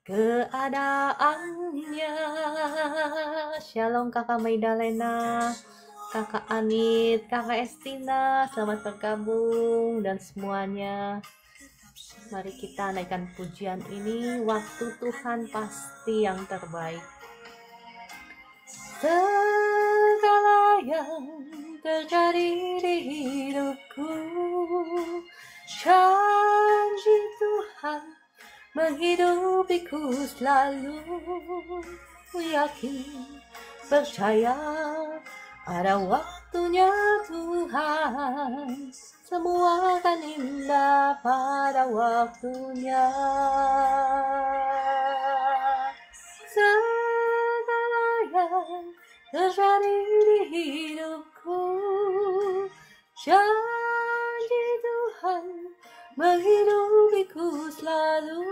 keadaannya. Shalom Kakak Maidalena, Kakak Anit, Kakak Estina, selamat bergabung dan semuanya. Mari kita naikkan pujian ini, waktu Tuhan pasti yang terbaik. Segala yang terjadi di hidupku, janji Tuhan menghidupiku selalu. Ku yakin, percaya, ada waktunya Tuhan, semua akan indah pada waktunya. Segala yang terjadi di hidupku, janji Tuhan menghidupiku selalu.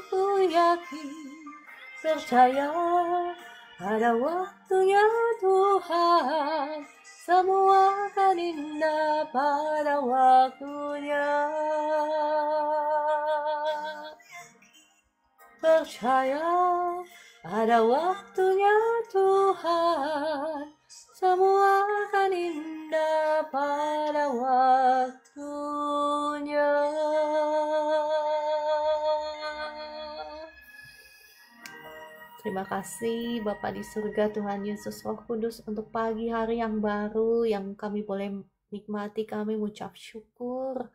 Ku yakin, percaya, ada waktunya Tuhan, semua akan indah pada waktunya. Percaya, ada waktunya Tuhan, semua akan indah pada waktunya. Terima kasih Bapa di surga, Tuhan Yesus Roh Kudus, untuk pagi hari yang baru yang kami boleh nikmati. Kami mengucap syukur.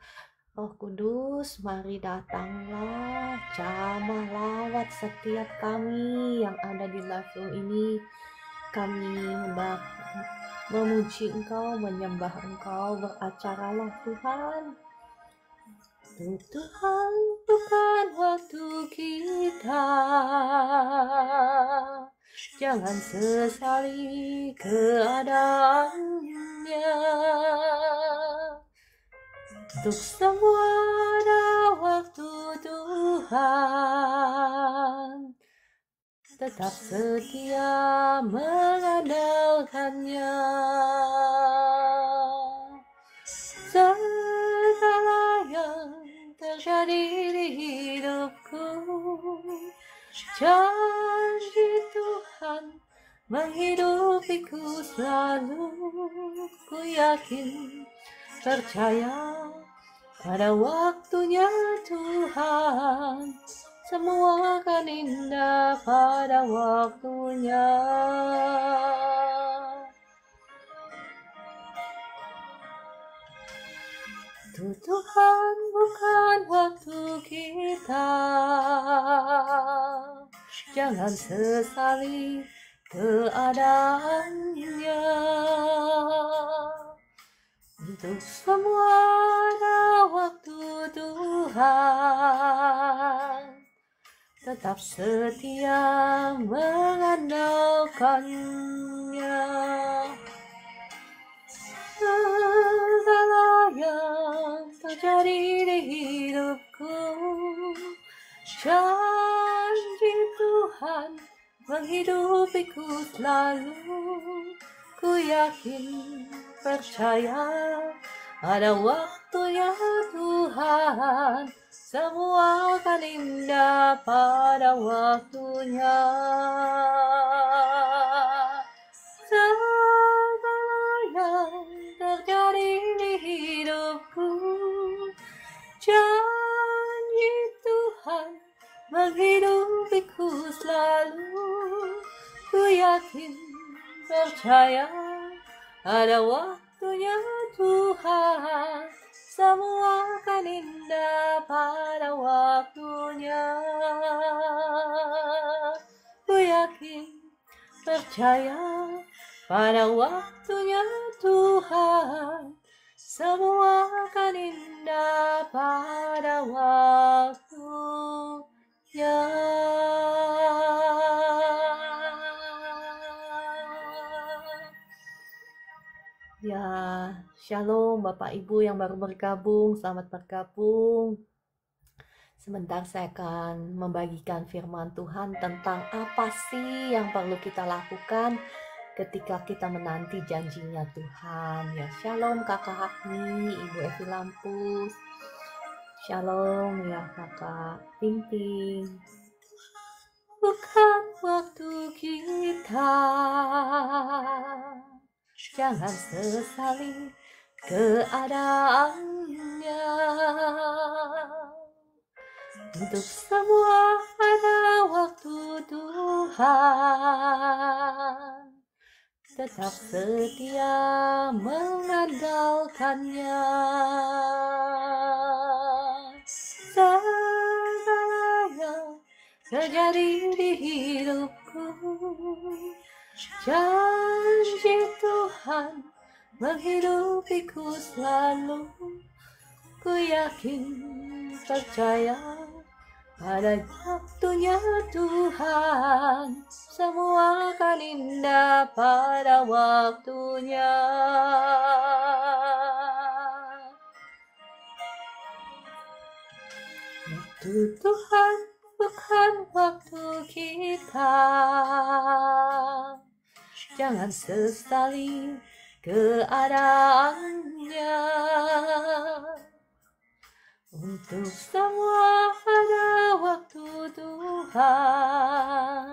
Roh Kudus, mari datanglah, jamah lawat setiap kami yang ada di live room ini. Kami hendak memuji Engkau, menyembah Engkau, beracaralah Tuhan. Tuhan bukan waktu kita, jangan sesali keadaannya. Untuk semua ada waktu Tuhan, tetap setia mengandalkannya. Segala yang terjadi di hidupku, janji Tuhan menghidupiku selalu. Ku yakin, percaya, pada waktunya Tuhan, semua akan indah pada waktunya. Tuhan bukan waktu kita, jangan sesali keadaannya. Untuk semua ada waktu Tuhan, tetap setia mengandalkannya. Segala yang terjadi di hidupku, janji Tuhan menghidupiku selalu. Ku yakin, percaya, ada waktunya Tuhan, semua akan indah pada waktunya. Segala yang terjadi di hidupku, janji Tuhan menghidupiku selalu. Ku yakin, percaya, ada waktunya Tuhan, semua akan indah pada waktunya. Ku yakin, percaya, pada waktunya Tuhan, semua akan indah pada waktunya. Ya, shalom Bapak Ibu yang baru bergabung, selamat bergabung. Sebentar saya akan membagikan firman Tuhan tentang apa sih yang perlu kita lakukan ketika kita menanti janjinya Tuhan. Ya, shalom Kakak Hakni, Ibu Evi Lampus. Shalom ya Kakak Ting Ting. bukan waktu kita. Jangan sesali keadaannya. Untuk semua ada waktu Tuhan. Tetap setia mengandalkannya. Segala yang terjadi di hidupku, janji Tuhan menghidupiku selalu. Ku yakin, percaya pada waktunya Tuhan, semua akan indah pada waktunya. Waktu Tuhan bukan waktu kita. Jangan sesali keadaannya. Untuk semua ada waktu Tuhan.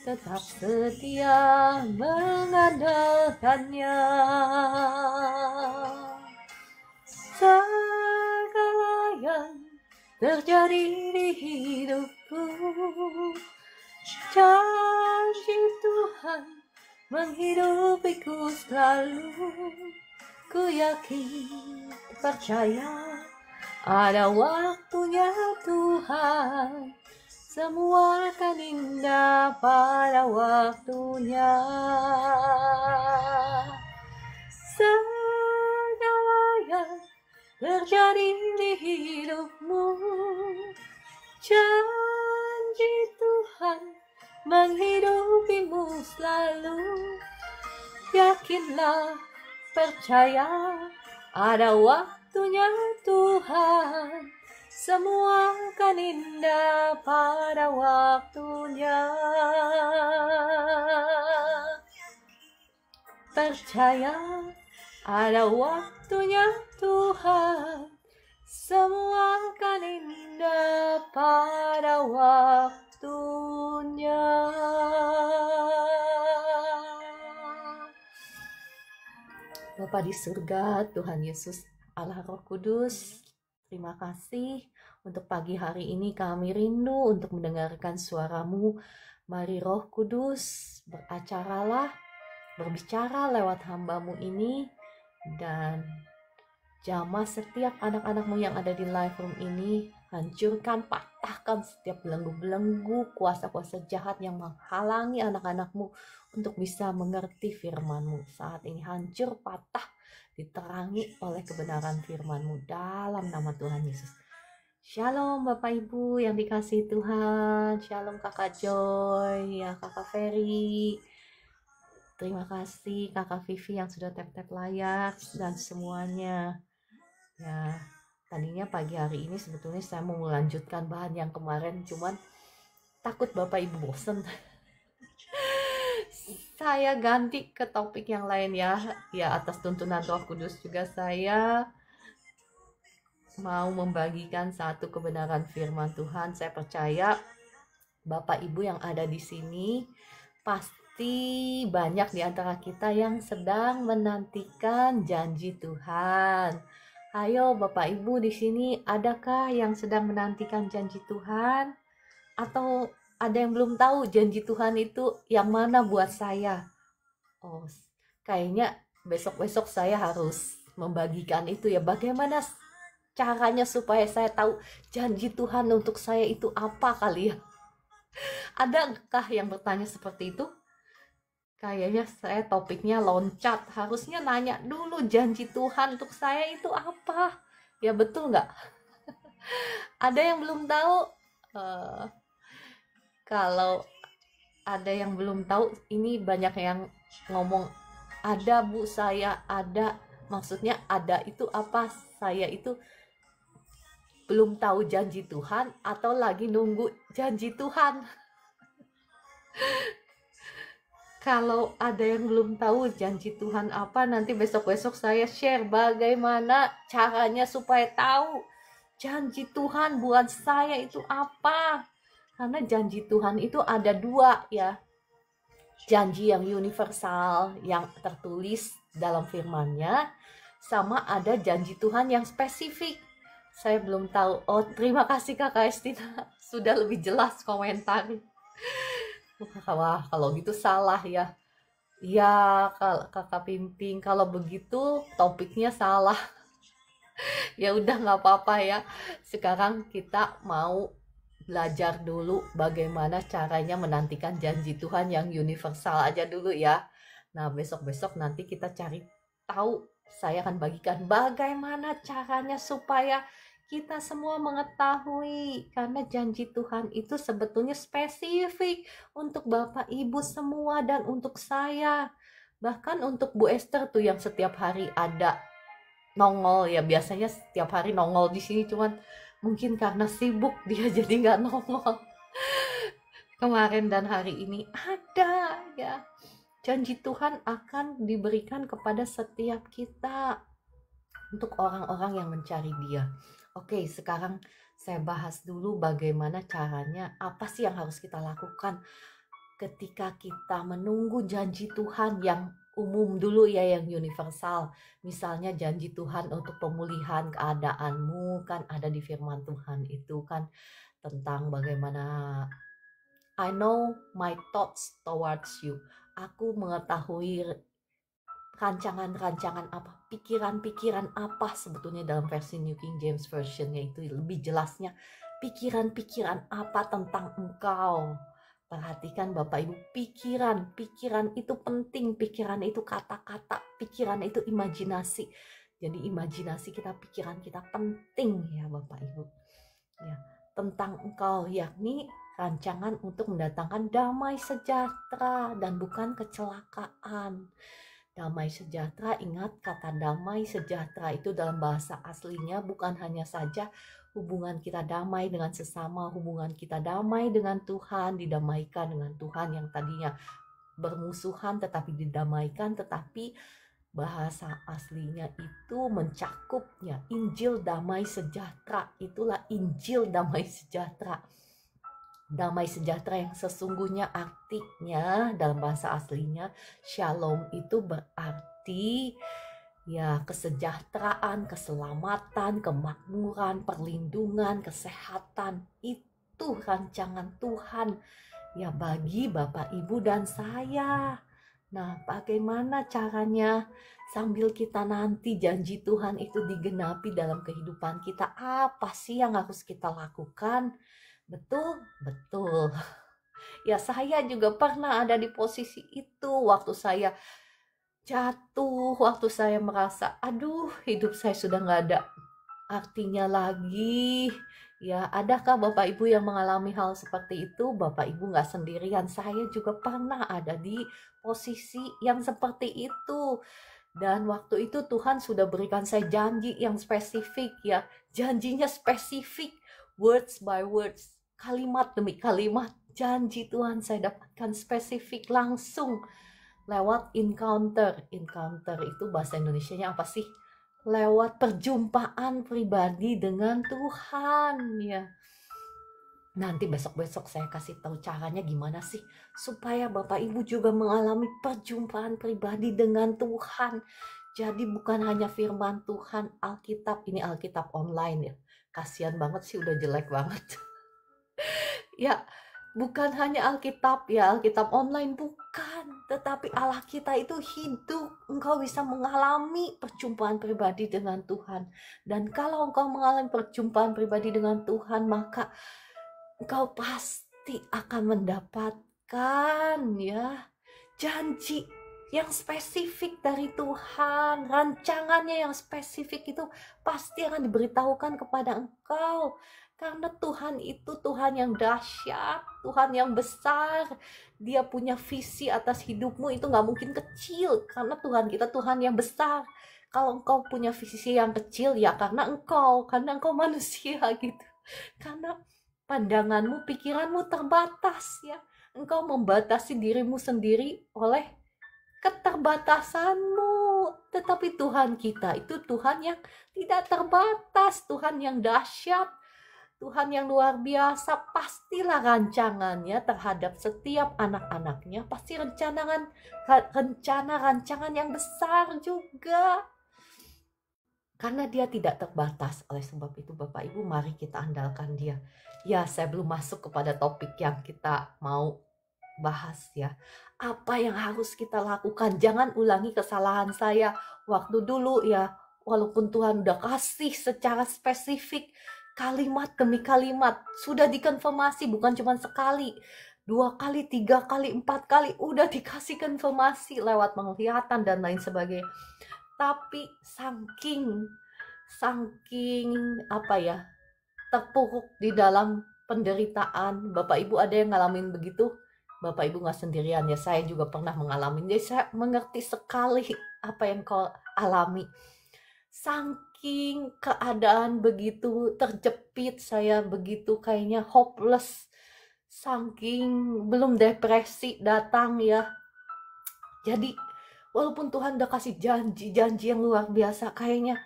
Tetap setia mengandalkannya. Segala yang terjadi di hidupku, janji Tuhan menghidupiku selalu. Ku yakin, percaya ada waktunya Tuhan, semua akan indah pada waktunya. Segala yang terjadi di hidupmu, janji Tuhan menghidupimu selalu. Yakinlah, percaya ada waktunya Tuhan, semua akan indah pada waktunya. Percaya ada waktunya Tuhan, semua akan indah pada waktunya. Bapa di surga, Tuhan Yesus, Allah Roh Kudus, terima kasih untuk pagi hari ini. Kami rindu untuk mendengarkan suara-Mu. Mari Roh Kudus, beracaralah, berbicara lewat hamba-Mu ini, dan jamah setiap anak-anak-Mu yang ada di live room ini. Hancurkan, patahkan setiap belenggu-belenggu, kuasa-kuasa jahat yang menghalangi anak-anak-Mu untuk bisa mengerti firman-Mu. Saat ini hancur, patah, diterangi oleh kebenaran firman-Mu dalam nama Tuhan Yesus. Shalom Bapak Ibu yang dikasihi Tuhan. Shalom Kakak Joy, ya Kakak Ferry. Terima kasih Kakak Vivi yang sudah tap-tap layar dan semuanya. Ya, tadinya pagi hari ini sebetulnya saya mau melanjutkan bahan yang kemarin, cuman takut Bapak Ibu bosen. Saya ganti ke topik yang lain ya. Ya, atas tuntunan Roh Kudus juga saya mau membagikan satu kebenaran firman Tuhan. Saya percaya Bapak Ibu yang ada di sini pasti banyak di antara kita yang sedang menantikan janji Tuhan. Ayo Bapak Ibu di sini, adakah yang sedang menantikan janji Tuhan? Atau ada yang belum tahu janji Tuhan itu yang mana buat saya? Oh, kayaknya besok-besok saya harus membagikan itu ya. Bagaimana caranya supaya saya tahu janji Tuhan untuk saya itu apa kali ya? Adakah yang bertanya seperti itu? Kayaknya saya topiknya loncat. Harusnya nanya dulu janji Tuhan untuk saya itu apa? Ya betul nggak? Ada yang belum tahu? Kalau ada yang belum tahu, ini banyak yang ngomong, ada Bu, saya ada. Maksudnya ada itu apa? Saya itu belum tahu janji Tuhan atau lagi nunggu janji Tuhan. Kalau ada yang belum tahu janji Tuhan apa, nanti besok-besok saya share bagaimana caranya supaya tahu janji Tuhan buat saya itu apa. Karena janji Tuhan itu ada dua ya. Janji yang universal, yang tertulis dalam firman-Nya, sama ada janji Tuhan yang spesifik. Saya belum tahu. Oh, terima kasih Kakak Estina. Sudah lebih jelas komentar. Wah, kalau gitu salah ya. Ya, Kakak Pimping, kalau begitu topiknya salah. Ya udah nggak apa-apa ya. Sekarang kita mau belajar dulu bagaimana caranya menantikan janji Tuhan yang universal aja dulu ya. Nah, besok-besok nanti kita cari tahu. Saya akan bagikan bagaimana caranya supaya kita semua mengetahui, karena janji Tuhan itu sebetulnya spesifik untuk Bapak Ibu semua dan untuk saya. Bahkan untuk Bu Esther tuh yang setiap hari ada nongol ya, biasanya setiap hari nongol di sini, cuman mungkin karena sibuk dia jadi nggak nongol kemarin dan hari ini. Ada ya, janji Tuhan akan diberikan kepada setiap kita untuk orang-orang yang mencari Dia. Oke, sekarang saya bahas dulu bagaimana caranya, apa sih yang harus kita lakukan ketika kita menunggu janji Tuhan yang umum dulu ya, yang universal. Misalnya janji Tuhan untuk pemulihan keadaanmu, kan ada di firman Tuhan itu kan, tentang bagaimana I know my thoughts towards you. Aku mengetahui rancangan-rancangan apa, pikiran-pikiran apa, sebetulnya dalam versi New King James Version-nya itu lebih jelasnya, pikiran-pikiran apa tentang engkau. Perhatikan Bapak Ibu, pikiran itu penting, pikiran itu kata-kata, pikiran itu imajinasi. Jadi imajinasi kita, pikiran kita penting ya Bapak Ibu. Ya, tentang engkau, yakni rancangan untuk mendatangkan damai sejahtera dan bukan kecelakaan. Damai sejahtera, ingat kata damai sejahtera itu dalam bahasa aslinya bukan hanya saja hubungan kita damai dengan sesama, hubungan kita damai dengan Tuhan, didamaikan dengan Tuhan yang tadinya bermusuhan tetapi didamaikan, tetapi bahasa aslinya itu mencakupnya Injil damai sejahtera. Itulah Injil damai sejahtera. Damai sejahtera yang sesungguhnya artinya dalam bahasa aslinya shalom itu berarti ya kesejahteraan, keselamatan, kemakmuran, perlindungan, kesehatan. Itu rancangan Tuhan ya bagi Bapak Ibu dan saya. Nah, bagaimana caranya sambil kita nanti janji Tuhan itu digenapi dalam kehidupan kita? Apa sih yang harus kita lakukan? Betul, betul. Ya, saya juga pernah ada di posisi itu waktu saya jatuh, waktu saya merasa, aduh hidup saya sudah nggak ada artinya lagi. Ya, adakah Bapak Ibu yang mengalami hal seperti itu? Bapak Ibu nggak sendirian, saya juga pernah ada di posisi yang seperti itu. Dan waktu itu Tuhan sudah berikan saya janji yang spesifik ya. Janjinya spesifik, words by words, kalimat demi kalimat. Janji Tuhan saya dapatkan spesifik langsung lewat encounter. Encounter itu bahasa Indonesianya apa sih? Lewat perjumpaan pribadi dengan Tuhan ya. Nanti besok-besok saya kasih tahu caranya gimana sih supaya Bapak Ibu juga mengalami perjumpaan pribadi dengan Tuhan. Jadi bukan hanya firman Tuhan, Alkitab, ini Alkitab online ya. Kasihan banget sih, udah jelek banget. Ya, bukan hanya Alkitab ya, Alkitab online, bukan. Tetapi Allah kita itu hidup. Engkau bisa mengalami perjumpaan pribadi dengan Tuhan. Dan kalau engkau mengalami perjumpaan pribadi dengan Tuhan, maka engkau pasti akan mendapatkan ya janji yang spesifik dari Tuhan. Rancangannya yang spesifik itu pasti akan diberitahukan kepada engkau. Karena Tuhan itu Tuhan yang dahsyat, Tuhan yang besar. Dia punya visi atas hidupmu itu gak mungkin kecil. Karena Tuhan kita Tuhan yang besar. Kalau engkau punya visi yang kecil ya karena engkau manusia gitu. Karena pandanganmu, pikiranmu terbatas ya. Engkau membatasi dirimu sendiri oleh keterbatasanmu. Tetapi Tuhan kita itu Tuhan yang tidak terbatas, Tuhan yang dahsyat, Tuhan yang luar biasa, pastilah rancangannya terhadap setiap anak-anaknya, pasti rencana-rancangan yang besar juga. Karena dia tidak terbatas. Oleh sebab itu Bapak Ibu, mari kita andalkan dia. Ya, saya belum masuk kepada topik yang kita mau bahas ya. Apa yang harus kita lakukan? Jangan ulangi kesalahan saya waktu dulu ya. Walaupun Tuhan udah kasih secara spesifik, kalimat demi kalimat, sudah dikonfirmasi, bukan cuma sekali, 2 kali, 3 kali, 4 kali, udah dikasih konfirmasi lewat penglihatan dan lain sebagainya. Tapi saking apa ya, terpuruk di dalam penderitaan. Bapak Ibu ada yang ngalamin begitu? Bapak Ibu nggak sendirian ya, saya juga pernah mengalami. Jadi saya mengerti sekali apa yang kau alami. Saking keadaan begitu terjepit, saya begitu kayaknya hopeless. Saking belum depresi datang ya. Jadi walaupun Tuhan udah kasih janji-janji yang luar biasa, kayaknya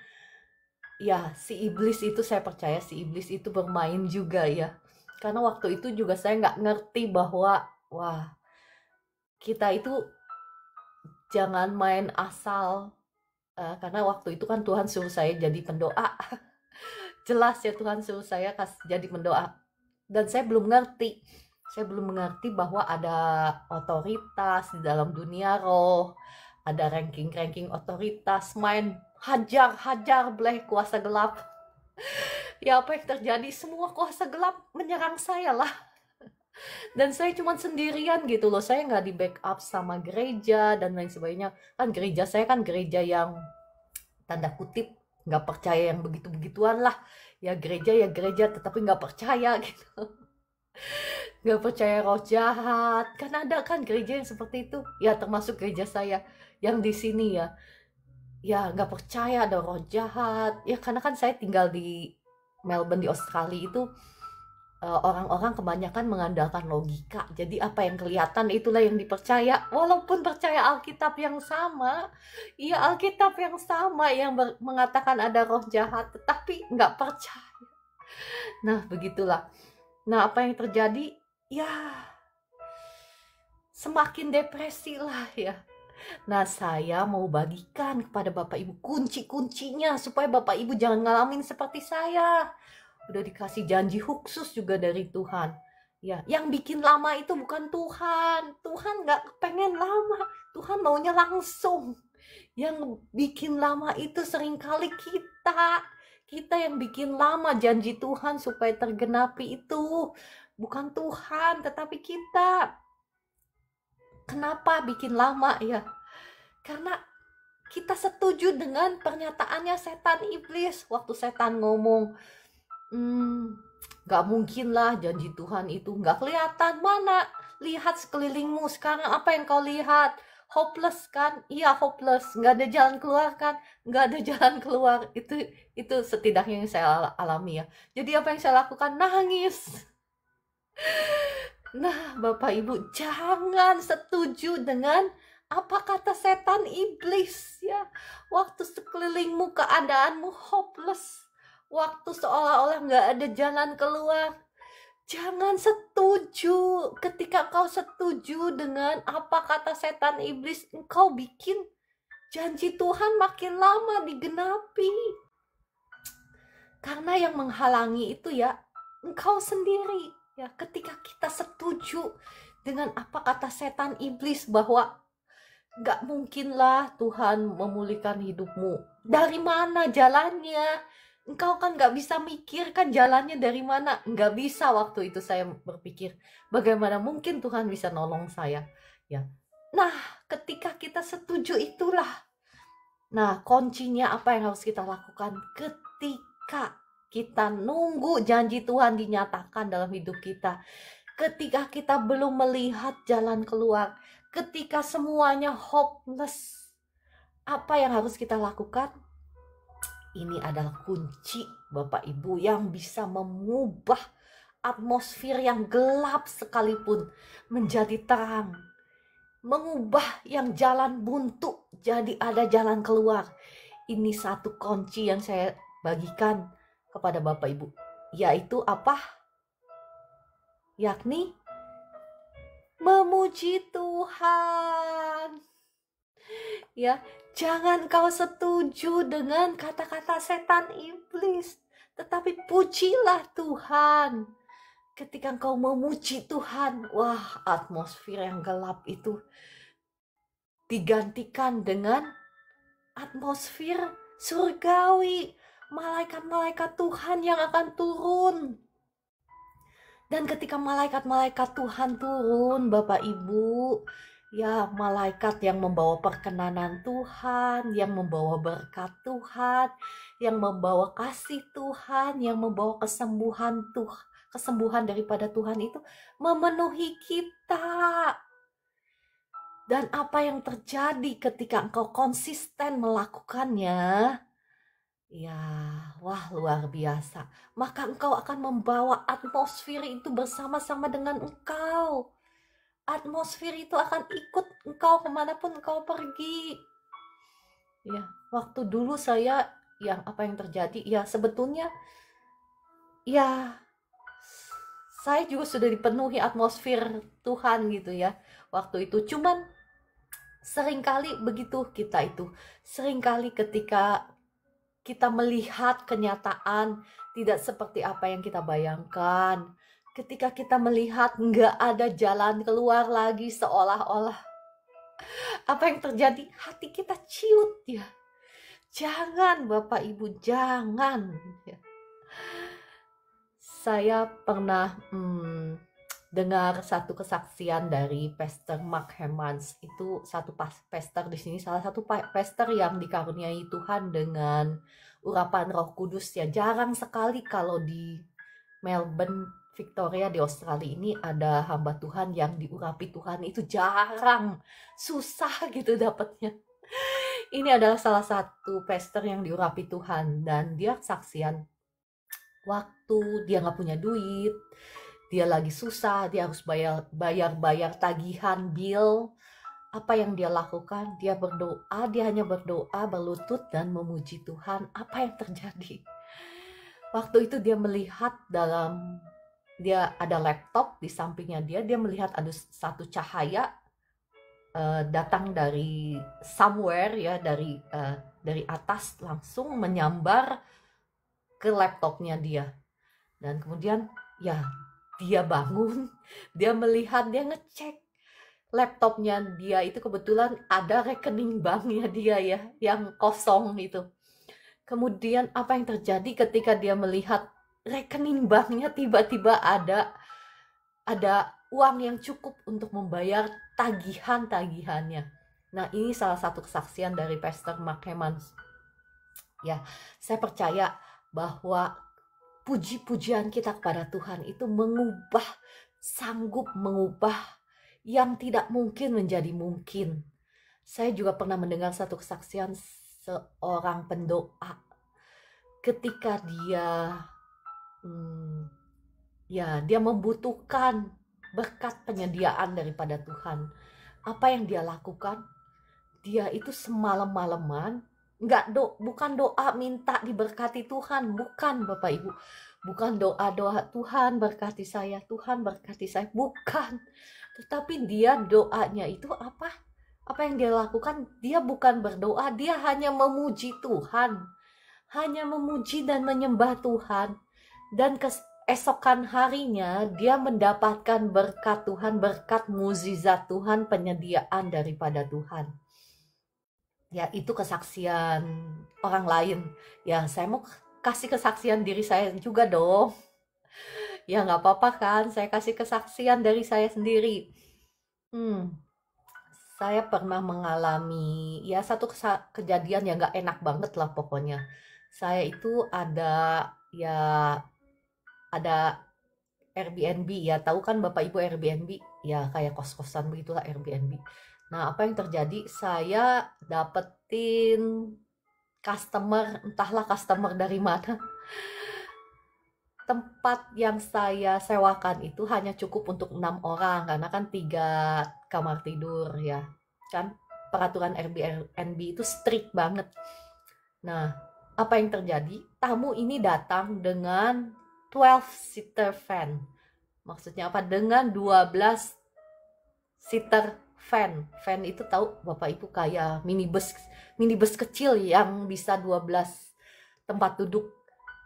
ya si iblis itu, saya percaya si iblis itu bermain juga ya. Karena waktu itu juga saya nggak ngerti bahwa wah, kita itu jangan main asal. Karena waktu itu kan Tuhan suruh saya jadi pendoa. Jelas ya Tuhan suruh saya jadi pendoa. Dan saya belum ngerti. Saya belum mengerti bahwa ada otoritas di dalam dunia roh. Ada ranking-ranking otoritas, main hajar bleh kuasa gelap. Ya apa yang terjadi? Semua kuasa gelap menyerang saya lah. Dan saya cuma sendirian gitu loh. Saya nggak di backup sama gereja dan lain sebagainya. Kan gereja saya kan gereja yang tanda kutip nggak percaya yang begitu-begituan lah. Ya gereja tetapi nggak percaya gitu. Nggak percaya roh jahat. Kan ada kan gereja yang seperti itu. Ya termasuk gereja saya yang di sini ya. Ya nggak percaya ada roh jahat. Ya karena kan saya tinggal di Melbourne di Australia itu, orang-orang kebanyakan mengandalkan logika. Jadi apa yang kelihatan itulah yang dipercaya. Walaupun percaya Alkitab yang sama. Iya Alkitab yang sama yang mengatakan ada roh jahat. Tetapi nggak percaya. Nah begitulah. Nah apa yang terjadi? Ya semakin depresi lah ya. Nah saya mau bagikan kepada Bapak Ibu kunci-kuncinya supaya Bapak Ibu jangan ngalamin seperti saya. Udah dikasih janji khusus juga dari Tuhan. Ya, yang bikin lama itu bukan Tuhan. Tuhan nggak pengen lama. Tuhan maunya langsung. Yang bikin lama itu seringkali kita. Kita yang bikin lama janji Tuhan supaya tergenapi itu. Bukan Tuhan, tetapi kita. Kenapa bikin lama ya? Karena kita setuju dengan pernyataannya setan iblis. Waktu setan ngomong, gak mungkin lah janji Tuhan itu gak kelihatan. Mana? Lihat sekelilingmu sekarang, apa yang kau lihat? Hopeless kan? Iya hopeless, gak ada jalan keluar kan? Gak ada jalan keluar. Itu setidaknya yang saya alami ya. Jadi apa yang saya lakukan? Nangis. Nah Bapak Ibu, jangan setuju dengan apa kata setan iblis ya. Waktu sekelilingmu keadaanmu hopeless, waktu seolah-olah gak ada jalan keluar, jangan setuju. Ketika kau setuju dengan apa kata setan iblis, engkau bikin janji Tuhan makin lama digenapi. Karena yang menghalangi itu ya engkau sendiri ya. Ketika kita setuju dengan apa kata setan iblis bahwa gak mungkin lah Tuhan memulihkan hidupmu. Dari mana jalannya? Engkau kan gak bisa mikir kan jalannya dari mana. Gak bisa. Waktu itu saya berpikir, bagaimana mungkin Tuhan bisa nolong saya ya. Nah ketika kita setuju itulah, nah kuncinya apa yang harus kita lakukan? Ketika kita nunggu janji Tuhan dinyatakan dalam hidup kita, ketika kita belum melihat jalan keluar, ketika semuanya hopeless, apa yang harus kita lakukan? Ini adalah kunci Bapak Ibu yang bisa mengubah atmosfer yang gelap sekalipun menjadi terang. Mengubah yang jalan buntu jadi ada jalan keluar. Ini satu kunci yang saya bagikan kepada Bapak Ibu. yaitu apa? Yakni memuji Tuhan. Ya, jangan kau setuju dengan kata-kata setan iblis, tetapi pujilah Tuhan. Ketika engkau memuji Tuhan, wah, atmosfer yang gelap itu digantikan dengan atmosfer surgawi. Malaikat-malaikat Tuhan yang akan turun. Dan ketika malaikat-malaikat Tuhan turun, Bapak Ibu, ya malaikat yang membawa perkenanan Tuhan, yang membawa berkat Tuhan, yang membawa kasih Tuhan, yang membawa kesembuhan daripada Tuhan itu memenuhi kita. Dan apa yang terjadi ketika engkau konsisten melakukannya? Ya, wah luar biasa. Maka engkau akan membawa atmosfer itu bersama-sama dengan engkau. Atmosfer itu akan ikut engkau kemanapun engkau pergi. Ya, waktu dulu saya, apa yang terjadi? Ya, sebetulnya, ya, saya juga sudah dipenuhi atmosfer Tuhan gitu ya. Waktu itu, cuman seringkali begitu kita itu. Seringkali ketika kita melihat kenyataan tidak seperti apa yang kita bayangkan. Ketika kita melihat nggak ada jalan keluar lagi, seolah-olah apa yang terjadi, hati kita ciut ya. Jangan Bapak Ibu, jangan. Ya. Saya pernah dengar satu kesaksian dari Pastor Mark Hemmans. Itu satu pastor di sini, salah satu pastor yang dikaruniai Tuhan dengan urapan Roh Kudus ya. Jarang sekali kalau di Melbourne, Victoria di Australia ini ada hamba Tuhan yang diurapi Tuhan, itu jarang, susah gitu dapatnya. Ini adalah salah satu pastor yang diurapi Tuhan, dan dia kesaksian waktu dia nggak punya duit, dia lagi susah, dia harus bayar tagihan bill. Apa yang dia lakukan? Dia berdoa, dia hanya berdoa, berlutut dan memuji Tuhan. Apa yang terjadi? Waktu itu dia melihat dia ada laptop di sampingnya dia melihat ada satu cahaya datang dari somewhere ya, dari atas langsung menyambar ke laptopnya dia. Dan kemudian ya dia bangun, dia melihat, dia ngecek laptopnya dia itu kebetulan ada rekening banknya dia ya yang kosong itu. Kemudian apa yang terjadi ketika dia melihat rekening banknya tiba-tiba ada uang yang cukup untuk membayar tagihannya. Nah, ini salah satu kesaksian dari Pastor Mark Hemmans. Ya, saya percaya bahwa puji-pujian kita kepada Tuhan itu sanggup mengubah yang tidak mungkin menjadi mungkin. Saya juga pernah mendengar satu kesaksian seorang pendoa ketika dia membutuhkan berkat penyediaan daripada Tuhan. Apa yang dia lakukan? Dia itu semalam-malaman, bukan doa minta diberkati Tuhan, bukan Bapak Ibu. Bukan doa Tuhan berkati saya, Tuhan berkati saya, bukan. Tetapi dia doanya itu apa? Apa yang dia lakukan? Dia bukan berdoa, dia hanya memuji Tuhan. Hanya memuji dan menyembah Tuhan. Dan keesokan harinya dia mendapatkan berkat Tuhan, berkat mukjizat Tuhan, penyediaan daripada Tuhan. Ya, itu kesaksian orang lain. Ya, saya mau kasih kesaksian diri saya juga dong. Ya, nggak apa-apa kan, saya kasih kesaksian dari saya sendiri. Saya pernah mengalami ya satu kejadian yang nggak enak banget lah pokoknya. Saya itu ada Airbnb ya, tahu kan Bapak Ibu Airbnb ya, kayak kos-kosan begitulah Airbnb. Nah, apa yang terjadi? Saya dapetin entahlah customer dari mana. Tempat yang saya sewakan itu hanya cukup untuk 6 orang karena kan 3 kamar tidur ya. Kan peraturan Airbnb itu strict banget. Nah, apa yang terjadi? Tamu ini datang dengan 12-seater van. Maksudnya apa? Dengan 12-seater van. Van itu tahu Bapak Ibu kayak minibus kecil yang bisa 12 tempat duduk.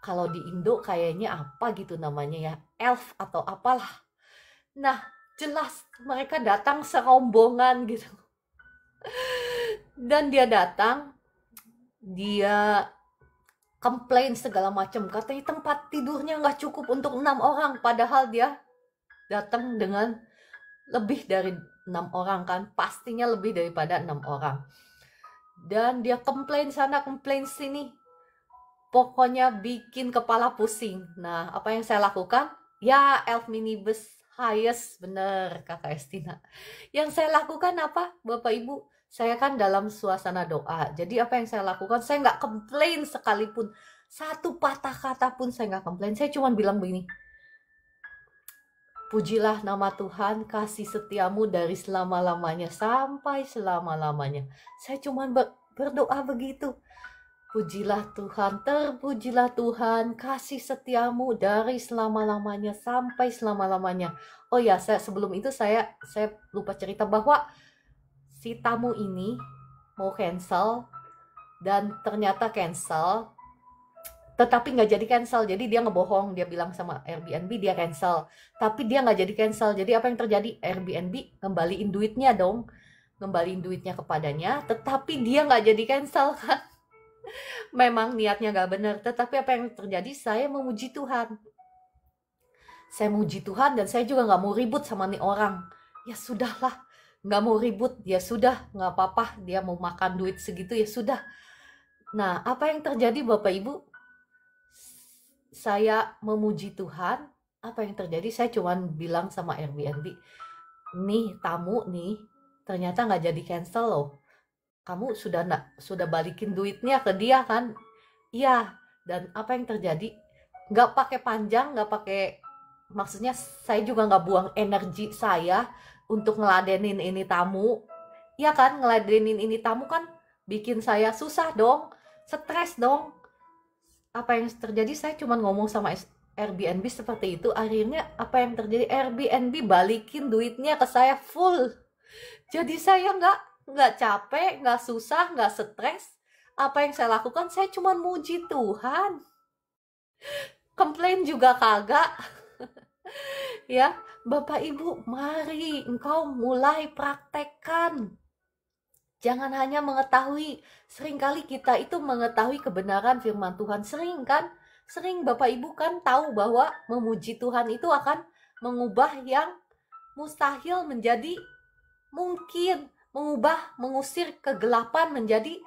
Kalau di Indo kayaknya apa gitu namanya ya, elf atau apalah. Nah, jelas mereka datang serombongan gitu. Dan dia datang, dia komplain segala macam. Katanya tempat tidurnya nggak cukup untuk 6 orang. Padahal dia datang dengan lebih dari 6 orang kan. Pastinya lebih daripada 6 orang. Dan dia komplain sana, komplain sini. Pokoknya bikin kepala pusing. Nah, apa yang saya lakukan? Ya, elf minibus highest, bener Kakak Estina. Yang saya lakukan apa, Bapak Ibu? Saya kan dalam suasana doa. Jadi apa yang saya lakukan? Saya nggak komplain sekalipun. Satu patah kata pun saya nggak komplain. Saya cuma bilang begini, pujilah nama Tuhan, kasih setiamu dari selama-lamanya sampai selama-lamanya. Saya cuma berdoa begitu. Pujilah Tuhan, terpujilah Tuhan, kasih setiamu dari selama-lamanya sampai selama-lamanya. Oh ya, sebelum itu saya lupa cerita bahwa si tamu ini mau cancel dan ternyata cancel, tetapi nggak jadi cancel. Jadi dia ngebohong, dia bilang sama Airbnb dia cancel, tapi dia nggak jadi cancel. Jadi apa yang terjadi? Airbnb ngembaliin duitnya dong, ngembaliin duitnya kepadanya, tetapi dia nggak jadi cancel kan. Memang niatnya gak benar, tetapi apa yang terjadi? Saya memuji Tuhan. Saya memuji Tuhan dan saya juga gak mau ribut sama nih orang. Ya sudahlah, gak mau ribut, ya sudah, gak apa-apa. Dia mau makan duit segitu, ya sudah. Nah, apa yang terjadi Bapak Ibu? Saya memuji Tuhan. Apa yang terjadi? Saya cuma bilang sama Airbnb, nih tamu nih, ternyata gak jadi cancel loh. Kamu sudah balikin duitnya ke dia kan? Iya. Dan apa yang terjadi? Nggak pakai panjang, nggak pakai, maksudnya saya juga nggak buang energi saya untuk ngeladenin ini tamu. Iya kan, ngeladenin ini tamu kan bikin saya susah dong, stres dong. Apa yang terjadi? Saya cuma ngomong sama Airbnb seperti itu. Akhirnya apa yang terjadi? Airbnb balikin duitnya ke saya full. Jadi saya nggak capek, nggak susah, nggak stres. Apa yang saya lakukan? Saya cuma muji Tuhan. Komplain juga kagak. Ya, Bapak Ibu, mari engkau mulai praktekkan. Jangan hanya mengetahui. Seringkali kita itu mengetahui kebenaran firman Tuhan. Sering kan? Sering Bapak Ibu kan tahu bahwa memuji Tuhan itu akan mengubah yang mustahil menjadi mungkin. Mengusir kegelapan menjadi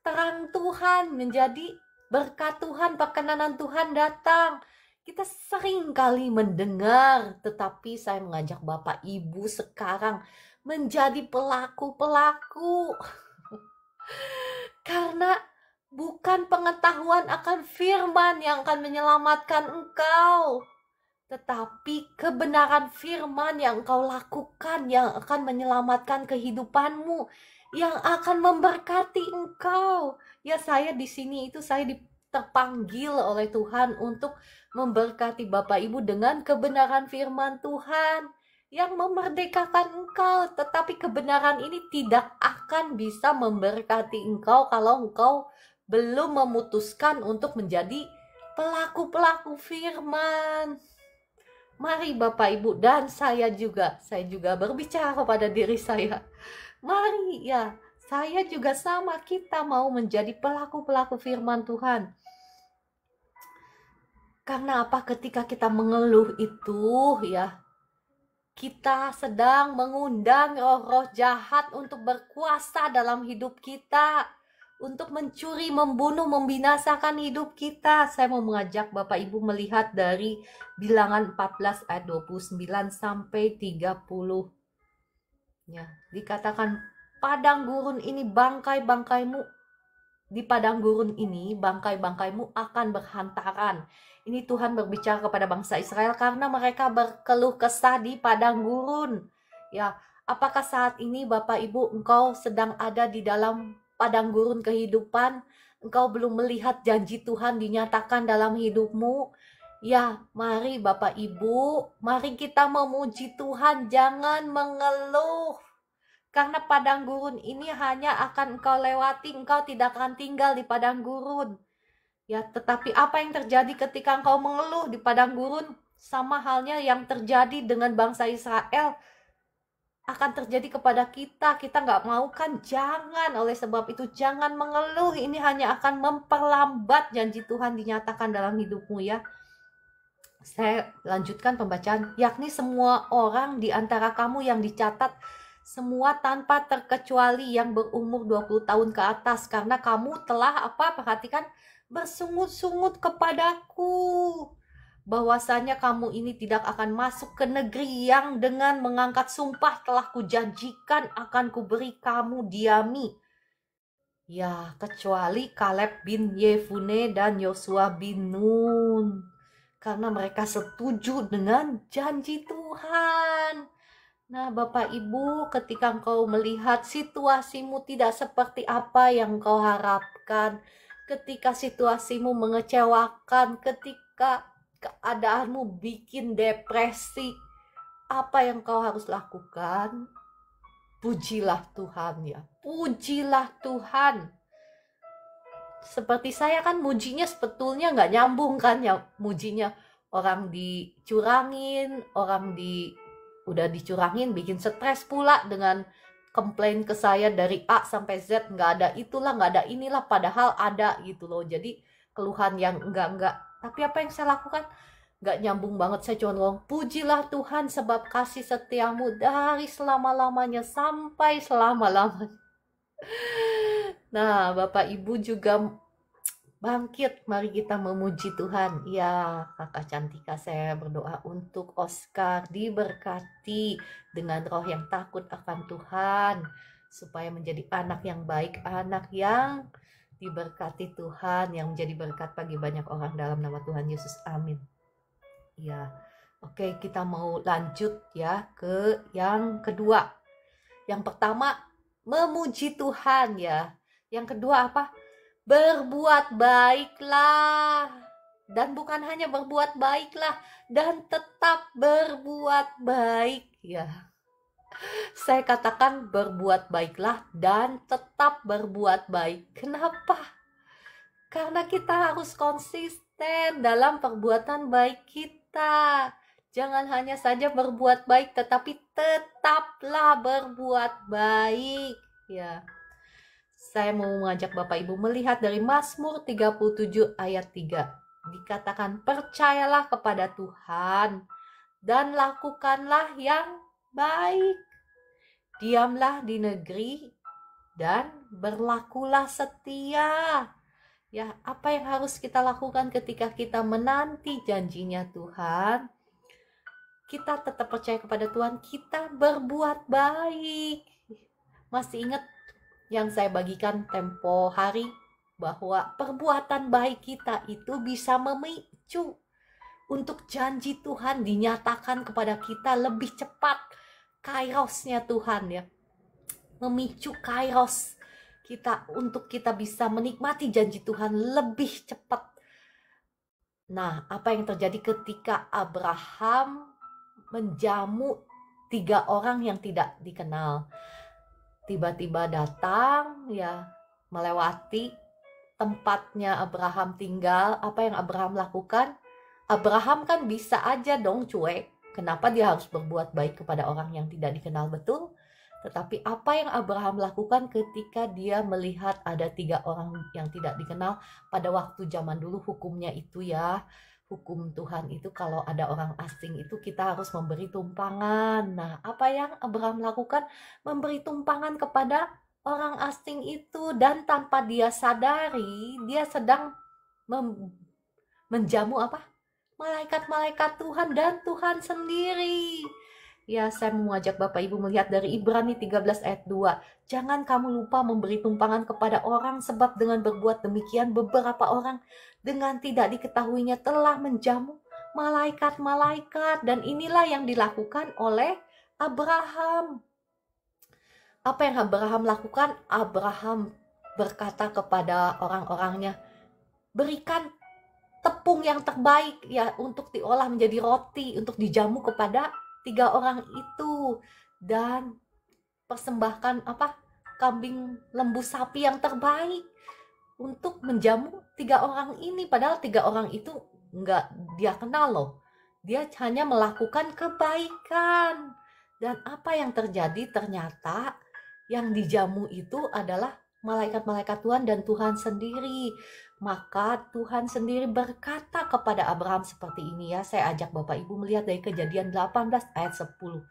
terang Tuhan, menjadi berkat Tuhan, perkenanan Tuhan datang. Kita sering kali mendengar, tetapi saya mengajak Bapak Ibu sekarang menjadi pelaku-pelaku. Karena bukan pengetahuan akan firman yang akan menyelamatkan engkau, tetapi kebenaran firman yang engkau lakukan yang akan menyelamatkan kehidupanmu, yang akan memberkati engkau. Ya, saya di sini itu saya terpanggil oleh Tuhan untuk memberkati Bapak Ibu dengan kebenaran firman Tuhan yang memerdekakan engkau. Tetapi kebenaran ini tidak akan bisa memberkati engkau kalau engkau belum memutuskan untuk menjadi pelaku-pelaku firman. Mari Bapak Ibu dan saya juga berbicara kepada diri saya. Mari ya, saya juga sama, kita mau menjadi pelaku-pelaku firman Tuhan. Karena apa? Ketika kita mengeluh itu ya, kita sedang mengundang roh-roh jahat untuk berkuasa dalam hidup kita, untuk mencuri, membunuh, membinasakan hidup kita. Saya mau mengajak Bapak Ibu melihat dari Bilangan 14 ayat 29 sampai 30. Ya, dikatakan padang gurun ini bangkai-bangkaimu, di padang gurun ini bangkai-bangkaimu akan berhantaran. Ini Tuhan berbicara kepada bangsa Israel karena mereka berkeluh kesah di padang gurun. Ya, apakah saat ini Bapak Ibu engkau sedang ada di dalam padang gurun kehidupan? Engkau belum melihat janji Tuhan dinyatakan dalam hidupmu? Ya, mari Bapak Ibu, mari kita memuji Tuhan, jangan mengeluh. Karena padang gurun ini hanya akan engkau lewati, engkau tidak akan tinggal di padang gurun. Ya, tetapi apa yang terjadi ketika engkau mengeluh di padang gurun? Sama halnya yang terjadi dengan bangsa Israel akan terjadi kepada kita. Kita nggak mau kan? Jangan. Oleh sebab itu jangan mengeluh. Ini hanya akan memperlambat janji Tuhan dinyatakan dalam hidupmu ya. Saya lanjutkan pembacaan. Yakni semua orang di antara kamu yang dicatat, semua tanpa terkecuali yang berumur 20 tahun ke atas. Karena kamu telah apa? Perhatikan, bersungut-sungut kepadaku bahwasanya kamu ini tidak akan masuk ke negeri yang dengan mengangkat sumpah telah kujanjikan akan kuberi kamu diami. Ya, kecuali Kaleb bin Yefune dan Yosua bin Nun. Karena mereka setuju dengan janji Tuhan. Nah, Bapak Ibu, ketika engkau melihat situasimu tidak seperti apa yang engkau harapkan, ketika situasimu mengecewakan, ketika keadaanmu bikin depresi, apa yang kau harus lakukan? Pujilah Tuhan ya, pujilah Tuhan. Seperti saya kan mujinya sebetulnya nggak nyambung kan ya, mujinya orang dicurangin, udah dicurangin bikin stres pula dengan komplain ke saya dari A sampai Z, nggak ada itulah, nggak ada inilah, padahal ada gitu loh. Jadi keluhan yang enggak. Tapi apa yang saya lakukan? Nggak nyambung banget. Saya cuma ngomong, pujilah Tuhan sebab kasih setiamu dari selama-lamanya sampai selama-lamanya. Nah, Bapak Ibu juga bangkit, mari kita memuji Tuhan. Ya, Kakak Cantika, saya berdoa untuk Oscar diberkati dengan roh yang takut akan Tuhan, supaya menjadi anak yang baik, anak yang diberkati Tuhan, yang menjadi berkat bagi banyak orang dalam nama Tuhan Yesus. Amin. Ya, oke, kita mau lanjut ya ke yang kedua. Yang pertama, memuji Tuhan ya. Yang kedua apa? Berbuat baiklah. Dan bukan hanya berbuat baiklah, dan tetap berbuat baik ya. Saya katakan berbuat baiklah dan tetap berbuat baik. Kenapa? Karena kita harus konsisten dalam perbuatan baik kita. Jangan hanya saja berbuat baik, tetapi tetaplah berbuat baik ya. Saya mau mengajak Bapak Ibu melihat dari Mazmur 37 ayat 3. Dikatakan, percayalah kepada Tuhan dan lakukanlah yang baik. Diamlah di negeri dan berlakulah setia. Ya, apa yang harus kita lakukan ketika kita menanti janjinya Tuhan? Kita tetap percaya kepada Tuhan, kita berbuat baik. Masih ingat yang saya bagikan tempo hari, bahwa perbuatan baik kita itu bisa memicu untuk janji Tuhan dinyatakan kepada kita lebih cepat. Kairosnya Tuhan ya, memicu kairos kita untuk kita bisa menikmati janji Tuhan lebih cepat. Nah, apa yang terjadi ketika Abraham menjamu 3 orang yang tidak dikenal? Tiba-tiba datang ya, melewati tempatnya Abraham tinggal. Apa yang Abraham lakukan? Abraham kan bisa aja dong cuek. Kenapa dia harus berbuat baik kepada orang yang tidak dikenal? Betul. Tetapi apa yang Abraham lakukan ketika dia melihat ada 3 orang yang tidak dikenal? Pada waktu zaman dulu hukumnya itu ya, hukum Tuhan itu kalau ada orang asing itu kita harus memberi tumpangan. Nah, apa yang Abraham lakukan? Memberi tumpangan kepada orang asing itu, dan tanpa dia sadari dia sedang menjamu apa? Malaikat-malaikat Tuhan dan Tuhan sendiri. Ya, saya mengajak Bapak Ibu melihat dari Ibrani 13 ayat 2. Jangan kamu lupa memberi tumpangan kepada orang, sebab dengan berbuat demikian beberapa orang dengan tidak diketahuinya telah menjamu malaikat-malaikat. Dan inilah yang dilakukan oleh Abraham. Apa yang Abraham lakukan? Abraham berkata kepada orang-orangnya, berikan tepung yang terbaik ya untuk diolah menjadi roti, untuk dijamu kepada 3 orang itu. Dan persembahkan kambing lembu sapi yang terbaik untuk menjamu 3 orang ini. Padahal 3 orang itu nggak dia kenal loh. Dia hanya melakukan kebaikan. Dan apa yang terjadi? Ternyata yang dijamu itu adalah malaikat-malaikat Tuhan dan Tuhan sendiri. Maka Tuhan sendiri berkata kepada Abraham seperti ini ya. Saya ajak Bapak Ibu melihat dari Kejadian 18 ayat 10.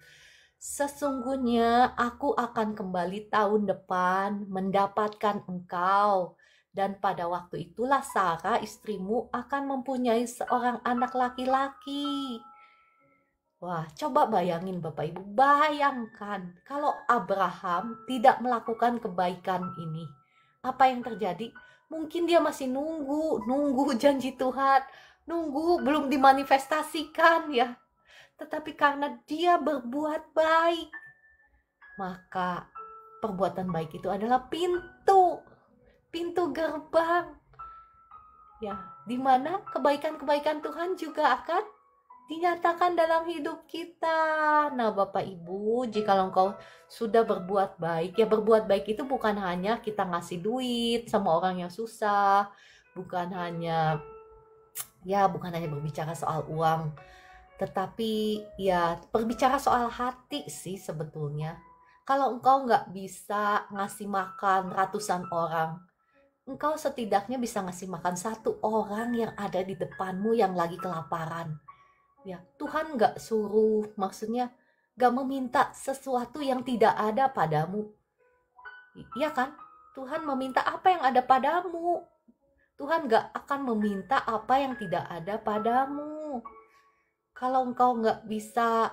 Sesungguhnya aku akan kembali tahun depan mendapatkan engkau, dan pada waktu itulah Sarah istrimu akan mempunyai seorang anak laki-laki. Wah, coba bayangin Bapak Ibu, bayangkan kalau Abraham tidak melakukan kebaikan ini. Apa yang terjadi? Mungkin dia masih nunggu janji Tuhan, nunggu belum dimanifestasikan ya. Tetapi karena dia berbuat baik, maka perbuatan baik itu adalah pintu gerbang ya, dimana kebaikan-kebaikan Tuhan juga akan dinyatakan dalam hidup kita. Nah Bapak Ibu, jika engkau sudah berbuat baik, ya berbuat baik itu bukan hanya kita ngasih duit sama orang yang susah, bukan hanya berbicara soal uang, tetapi ya berbicara soal hati sih sebetulnya. Kalau engkau nggak bisa ngasih makan ratusan orang, engkau setidaknya bisa ngasih makan satu orang yang ada di depanmu yang lagi kelaparan. Ya, Tuhan nggak suruh, maksudnya nggak meminta sesuatu yang tidak ada padamu. Iya kan? Tuhan meminta apa yang ada padamu. Tuhan nggak akan meminta apa yang tidak ada padamu. Kalau engkau nggak bisa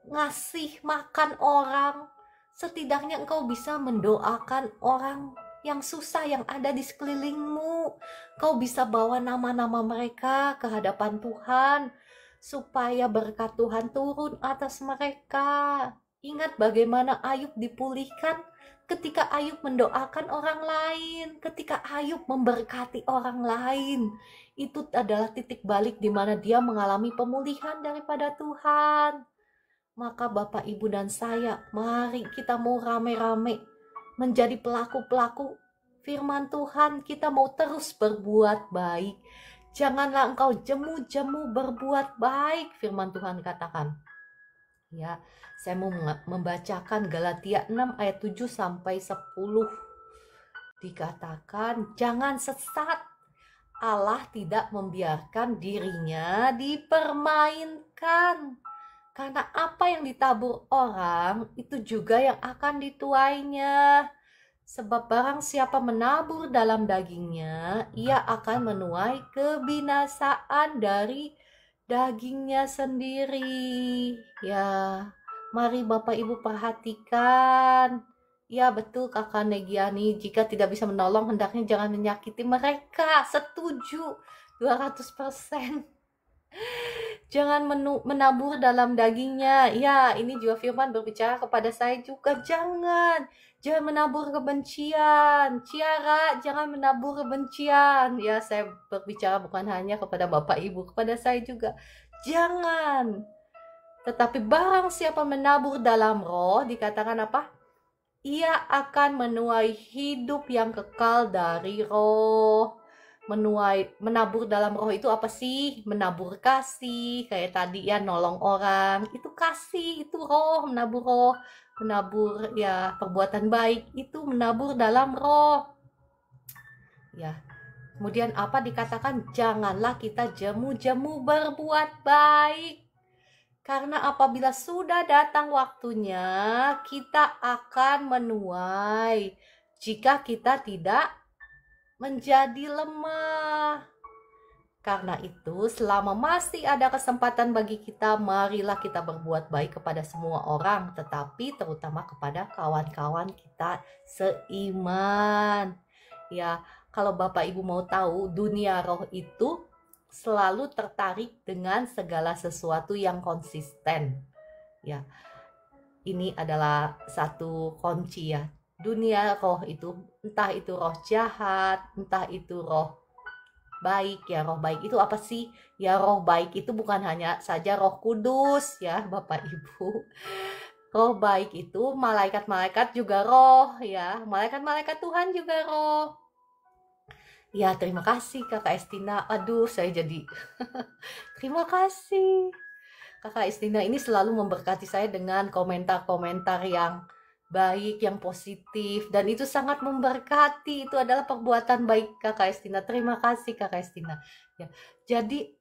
ngasih makan orang, setidaknya engkau bisa mendoakan orang yang susah yang ada di sekelilingmu. Kau bisa bawa nama-nama mereka ke hadapan Tuhan, supaya berkat Tuhan turun atas mereka. Ingat bagaimana Ayub dipulihkan ketika Ayub mendoakan orang lain, ketika Ayub memberkati orang lain. Itu adalah titik balik di mana dia mengalami pemulihan daripada Tuhan. Maka Bapak, Ibu, dan saya, mari kita mau rame-rame menjadi pelaku-pelaku firman Tuhan. Kita mau terus berbuat baik. Janganlah engkau jemu-jemu berbuat baik, firman Tuhan katakan. Ya, saya mau membacakan Galatia 6 ayat 7 sampai 10. Dikatakan, jangan sesat. Allah tidak membiarkan dirinya dipermainkan. Karena apa yang ditabur orang, itu juga yang akan dituainya. Sebab barang siapa menabur dalam dagingnya, ia akan menuai kebinasaan dari dagingnya sendiri. Ya, mari Bapak Ibu perhatikan. Ya betul Kakak Negiani, jika tidak bisa menolong hendaknya jangan menyakiti mereka. Setuju 200%. Jangan menabur dalam dagingnya. Ya, ini juga firman berbicara kepada saya juga. Jangan menabur kebencian. Ciara, jangan menabur kebencian. Ya, saya berbicara bukan hanya kepada Bapak Ibu, kepada saya juga. Jangan. Tetapi barang siapa menabur dalam roh, dikatakan apa? Ia akan menuai hidup yang kekal dari roh. Menabur dalam roh itu apa sih? Menabur kasih, kayak tadi ya, nolong orang, itu kasih, itu roh, menabur ya perbuatan baik, itu menabur dalam roh. Ya. Kemudian apa dikatakan? Janganlah kita jemu-jemu berbuat baik. Karena apabila sudah datang waktunya, kita akan menuai jika kita tidak menjadi lemah. Karena itu, selama masih ada kesempatan bagi kita, marilah kita berbuat baik kepada semua orang, tetapi terutama kepada kawan-kawan kita seiman. Ya, kalau Bapak Ibu mau tahu, dunia roh itu selalu tertarik dengan segala sesuatu yang konsisten. Ya, ini adalah satu kunci ya. Dunia roh itu, entah itu roh jahat, entah itu roh baik ya. Roh baik itu apa sih? Ya roh baik itu bukan hanya saja Roh Kudus ya Bapak Ibu. Roh baik itu malaikat-malaikat juga roh ya. Malaikat-malaikat Tuhan juga roh. Ya terima kasih Kakak Estina. Aduh saya jadi terima kasih. Kakak Estina ini selalu memberkati saya dengan komentar-komentar yang baik, yang positif, dan itu sangat memberkati. Itu adalah perbuatan baik Kakak Estina. Terima kasih Kakak Estina. Ya, jadi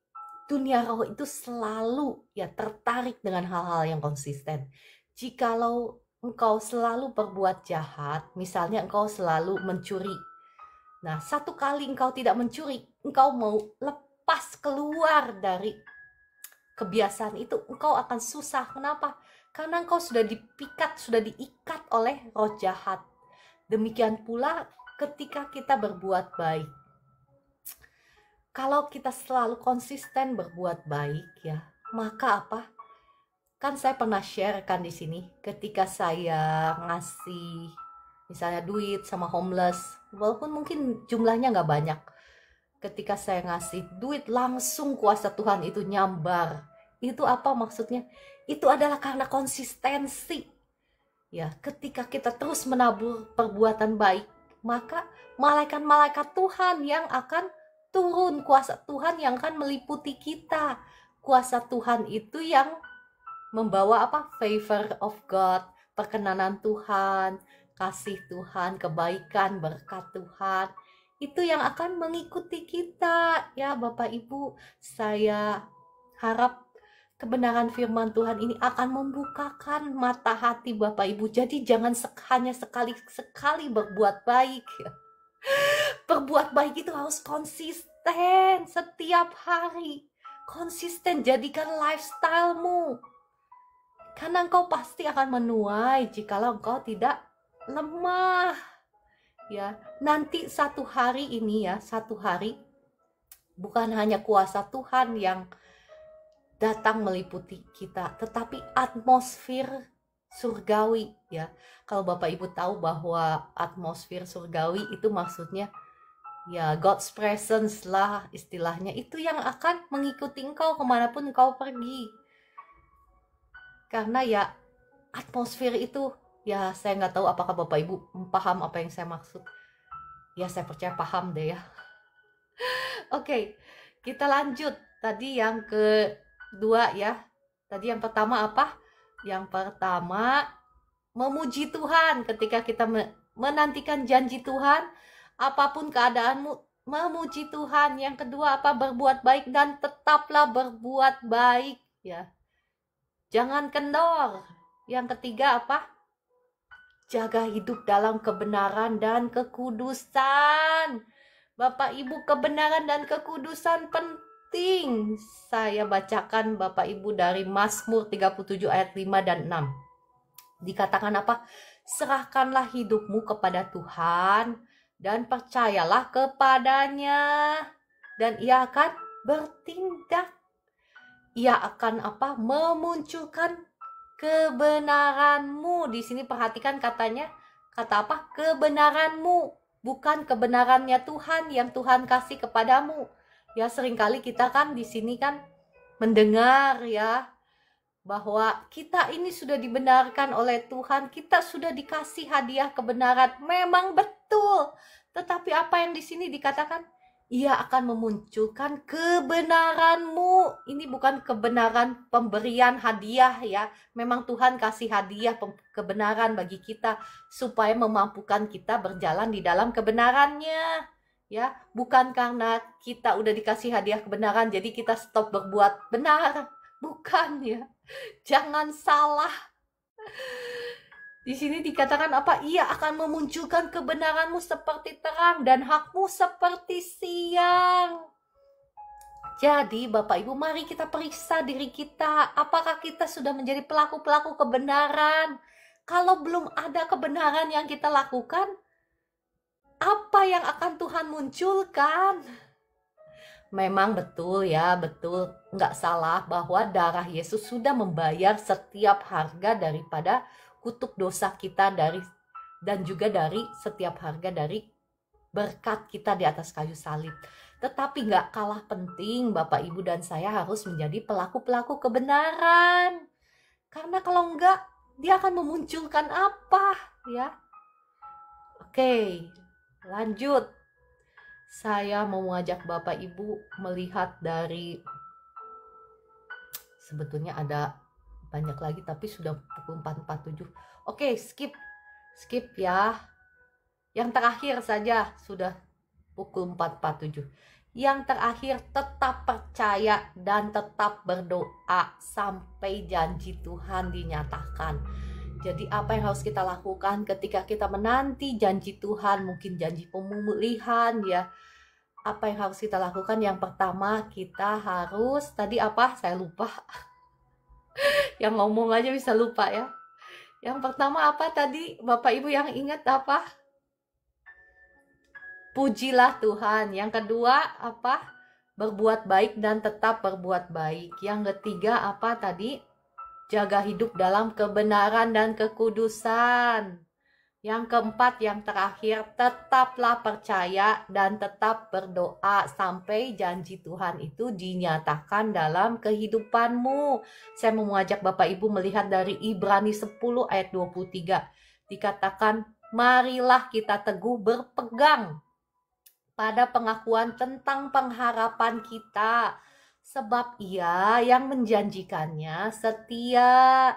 dunia roh itu selalu ya tertarik dengan hal-hal yang konsisten. Jikalau engkau selalu berbuat jahat, misalnya engkau selalu mencuri. Nah, satu kali engkau tidak mencuri, engkau mau lepas keluar dari kebiasaan itu, engkau akan susah. Kenapa? Karena engkau sudah dipikat, sudah diikat oleh roh jahat. Demikian pula ketika kita berbuat baik. Kalau kita selalu konsisten berbuat baik ya, maka apa? Kan saya pernah share kan di sini ketika saya ngasih misalnya duit sama homeless, walaupun mungkin jumlahnya nggak banyak. Ketika saya ngasih duit langsung kuasa Tuhan itu nyambar. Itu apa maksudnya? Itu adalah karena konsistensi. Ya, ketika kita terus menabur perbuatan baik, maka malaikat-malaikat Tuhan yang akan turun, kuasa Tuhan yang akan meliputi kita. Kuasa Tuhan itu yang membawa apa? Favor of God, perkenanan Tuhan, kasih Tuhan, kebaikan, berkat Tuhan. Itu yang akan mengikuti kita. Ya Bapak Ibu, saya harap kebenaran firman Tuhan ini akan membukakan mata hati Bapak Ibu. Jadi jangan hanya sekali-sekali berbuat baik. Berbuat baik itu harus konsisten setiap hari. Konsisten, jadikan lifestyle-mu. Karena engkau pasti akan menuai jikalau engkau tidak lemah. Ya, nanti satu hari ini ya, satu hari bukan hanya kuasa Tuhan yang datang meliputi kita, tetapi atmosfer surgawi ya. Kalau Bapak Ibu tahu bahwa atmosfer surgawi itu maksudnya ya God's presence lah istilahnya, itu yang akan mengikuti engkau kemanapun engkau pergi. Karena ya atmosfer itu ya, saya nggak tahu apakah Bapak Ibu paham apa yang saya maksud. Ya saya percaya paham deh ya. Oke, kita lanjut. Tadi yang kedua ya. Tadi yang pertama apa? Yang pertama memuji Tuhan. Ketika kita menantikan janji Tuhan, apapun keadaanmu, memuji Tuhan. Yang kedua apa? Berbuat baik dan tetaplah berbuat baik ya. Jangan kendor. Yang ketiga apa? Jaga hidup dalam kebenaran dan kekudusan. Bapak Ibu, kebenaran dan kekudusan penting. Saya bacakan Bapak Ibu dari Mazmur 37 ayat 5 dan 6. Dikatakan apa? Serahkanlah hidupmu kepada Tuhan dan percayalah kepadanya, dan Ia akan bertindak. Ia akan apa? Memunculkan kebenaranmu. Di sini perhatikan katanya, kata apa? Kebenaranmu, bukan kebenarannya Tuhan yang Tuhan kasih kepadamu. Ya seringkali kita kan di sini kan mendengar ya bahwa kita ini sudah dibenarkan oleh Tuhan, kita sudah dikasih hadiah kebenaran. Memang betul. Tetapi apa yang di sini dikatakan? Ia akan memunculkan kebenaranmu. Ini bukan kebenaran pemberian hadiah ya. Memang Tuhan kasih hadiah kebenaran bagi kita supaya memampukan kita berjalan di dalam kebenarannya. Ya, bukan karena kita udah dikasih hadiah kebenaran jadi kita stop berbuat benar. Bukan ya. Jangan salah. Di sini dikatakan apa? Ia akan memunculkan kebenaranmu seperti terang dan hakmu seperti siang. Jadi Bapak Ibu, mari kita periksa diri kita. Apakah kita sudah menjadi pelaku-pelaku kebenaran? Kalau belum ada kebenaran yang kita lakukan, apa yang akan Tuhan munculkan? Memang betul ya, betul. Nggak salah bahwa darah Yesus sudah membayar setiap harga daripada kutuk dosa kita dan juga dari setiap harga dari berkat kita di atas kayu salib. Tetapi nggak kalah penting, Bapak, Ibu, dan saya harus menjadi pelaku-pelaku kebenaran. Karena kalau enggak, dia akan memunculkan apa, ya? Oke, lanjut. Saya mau mengajak Bapak Ibu melihat dari, sebetulnya ada banyak lagi tapi sudah pukul 4.47. Oke, skip ya. Yang terakhir saja sudah pukul 4.47. Yang terakhir, tetap percaya dan tetap berdoa sampai janji Tuhan dinyatakan. Jadi apa yang harus kita lakukan ketika kita menanti janji Tuhan, mungkin janji pemulihan ya. Apa yang harus kita lakukan? Yang pertama, kita harus, tadi apa? Saya lupa. Yang ngomong aja bisa lupa ya. Yang pertama apa tadi? Bapak Ibu yang ingat apa? Pujilah Tuhan. Yang kedua apa? Berbuat baik dan tetap berbuat baik. Yang ketiga apa tadi? Jaga hidup dalam kebenaran dan kekudusan. Yang keempat, yang terakhir, tetaplah percaya dan tetap berdoa sampai janji Tuhan itu dinyatakan dalam kehidupanmu. Saya mau mengajak Bapak Ibu melihat dari Ibrani 10 ayat 23. Dikatakan, marilah kita teguh berpegang pada pengakuan tentang pengharapan kita, sebab Ia yang menjanjikannya setia.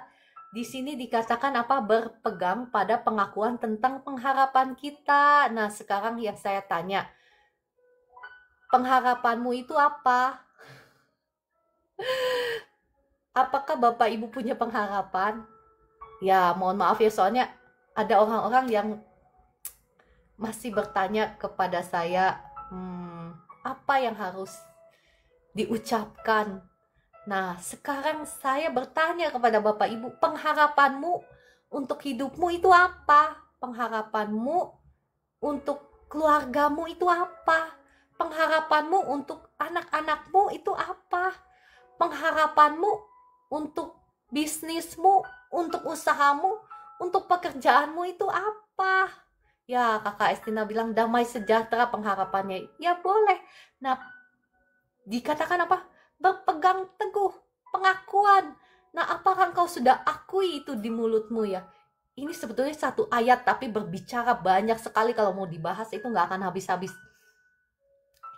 Di sini dikatakan apa? Berpegang pada pengakuan tentang pengharapan kita. Nah, sekarang yang saya tanya, pengharapanmu itu apa? Apakah Bapak Ibu punya pengharapan? Ya, mohon maaf ya, soalnya ada orang-orang yang masih bertanya kepada saya, apa yang harus diucapkan? Nah, sekarang saya bertanya kepada Bapak Ibu, pengharapanmu untuk hidupmu itu apa? Pengharapanmu untuk keluargamu itu apa? Pengharapanmu untuk anak-anakmu itu apa? Pengharapanmu untuk bisnismu, untuk usahamu, untuk pekerjaanmu itu apa? Ya, Kakak Estina bilang damai sejahtera pengharapannya. Ya boleh. Nah, dikatakan apa? Berpegang teguh, pengakuan. Nah, apakah engkau sudah akui itu di mulutmu ya? Ini sebetulnya satu ayat tapi berbicara banyak sekali, kalau mau dibahas itu nggak akan habis-habis.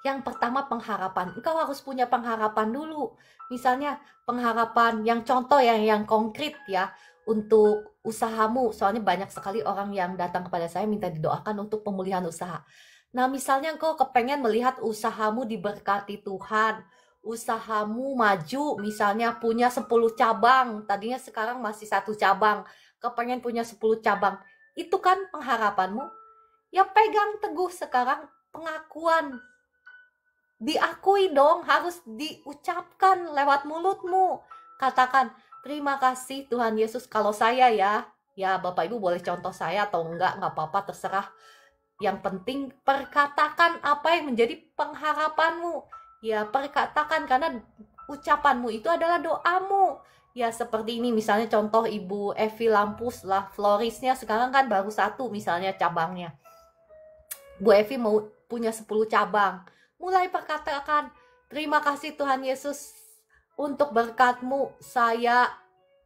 Yang pertama, pengharapan. Engkau harus punya pengharapan dulu. Misalnya pengharapan yang contoh yang konkret ya, untuk usahamu. Soalnya banyak sekali orang yang datang kepada saya minta didoakan untuk pemulihan usaha. Nah, misalnya engkau kepengen melihat usahamu diberkati Tuhan, usahamu maju, misalnya punya 10 cabang, tadinya sekarang masih 1 cabang, kepengen punya 10 cabang. Itu kan pengharapanmu. Ya pegang teguh sekarang pengakuan. Diakui dong, harus diucapkan lewat mulutmu. Katakan, terima kasih Tuhan Yesus. Kalau saya ya Bapak Ibu boleh contoh saya atau enggak apa-apa, terserah. Yang penting perkatakan apa yang menjadi pengharapanmu. Ya perkatakan, karena ucapanmu itu adalah doamu. Ya seperti ini misalnya contoh Ibu Evi Lampus lah, florisnya sekarang kan baru 1 misalnya cabangnya. Bu Evi mau punya 10 cabang. Mulai perkatakan, terima kasih Tuhan Yesus untuk berkat-Mu, saya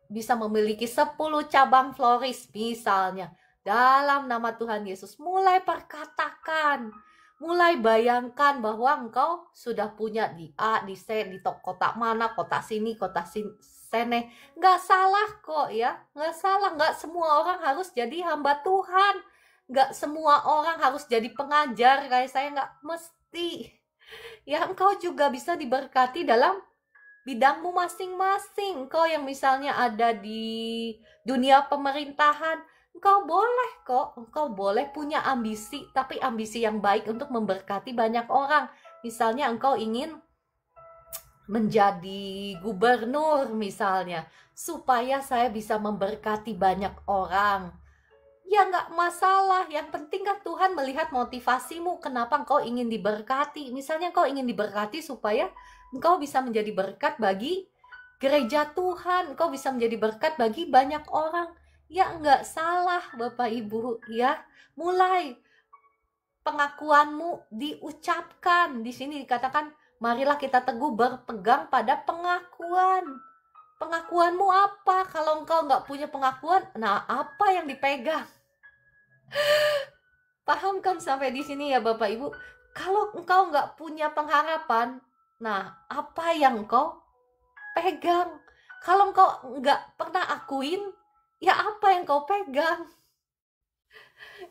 bisa memiliki 10 cabang floris misalnya. Dalam nama Tuhan Yesus, mulai perkatakan, mulai bayangkan bahwa engkau sudah punya di A, di C, di kota mana, kota sini, kota sini. Nggak salah kok ya, nggak salah. Nggak semua orang harus jadi hamba Tuhan. Nggak semua orang harus jadi pengajar kayak saya, nggak mesti. Ya engkau juga bisa diberkati dalam bidangmu masing-masing. Engkau yang misalnya ada di dunia pemerintahan, engkau boleh kok, engkau boleh punya ambisi, tapi ambisi yang baik untuk memberkati banyak orang. Misalnya engkau ingin menjadi gubernur misalnya, supaya saya bisa memberkati banyak orang. Ya nggak masalah, yang penting kan Tuhan melihat motivasimu, kenapa engkau ingin diberkati. Misalnya engkau ingin diberkati supaya engkau bisa menjadi berkat bagi gereja Tuhan, engkau bisa menjadi berkat bagi banyak orang. Ya nggak salah Bapak Ibu ya, mulai pengakuanmu diucapkan. Di sini dikatakan, marilah kita teguh berpegang pada pengakuan. Pengakuanmu apa? Kalau engkau nggak punya pengakuan, nah apa yang dipegang? Paham kan sampai di sini ya Bapak Ibu? Kalau engkau nggak punya pengharapan, nah apa yang engkau pegang? Kalau engkau nggak pernah akuin, ya apa yang kau pegang?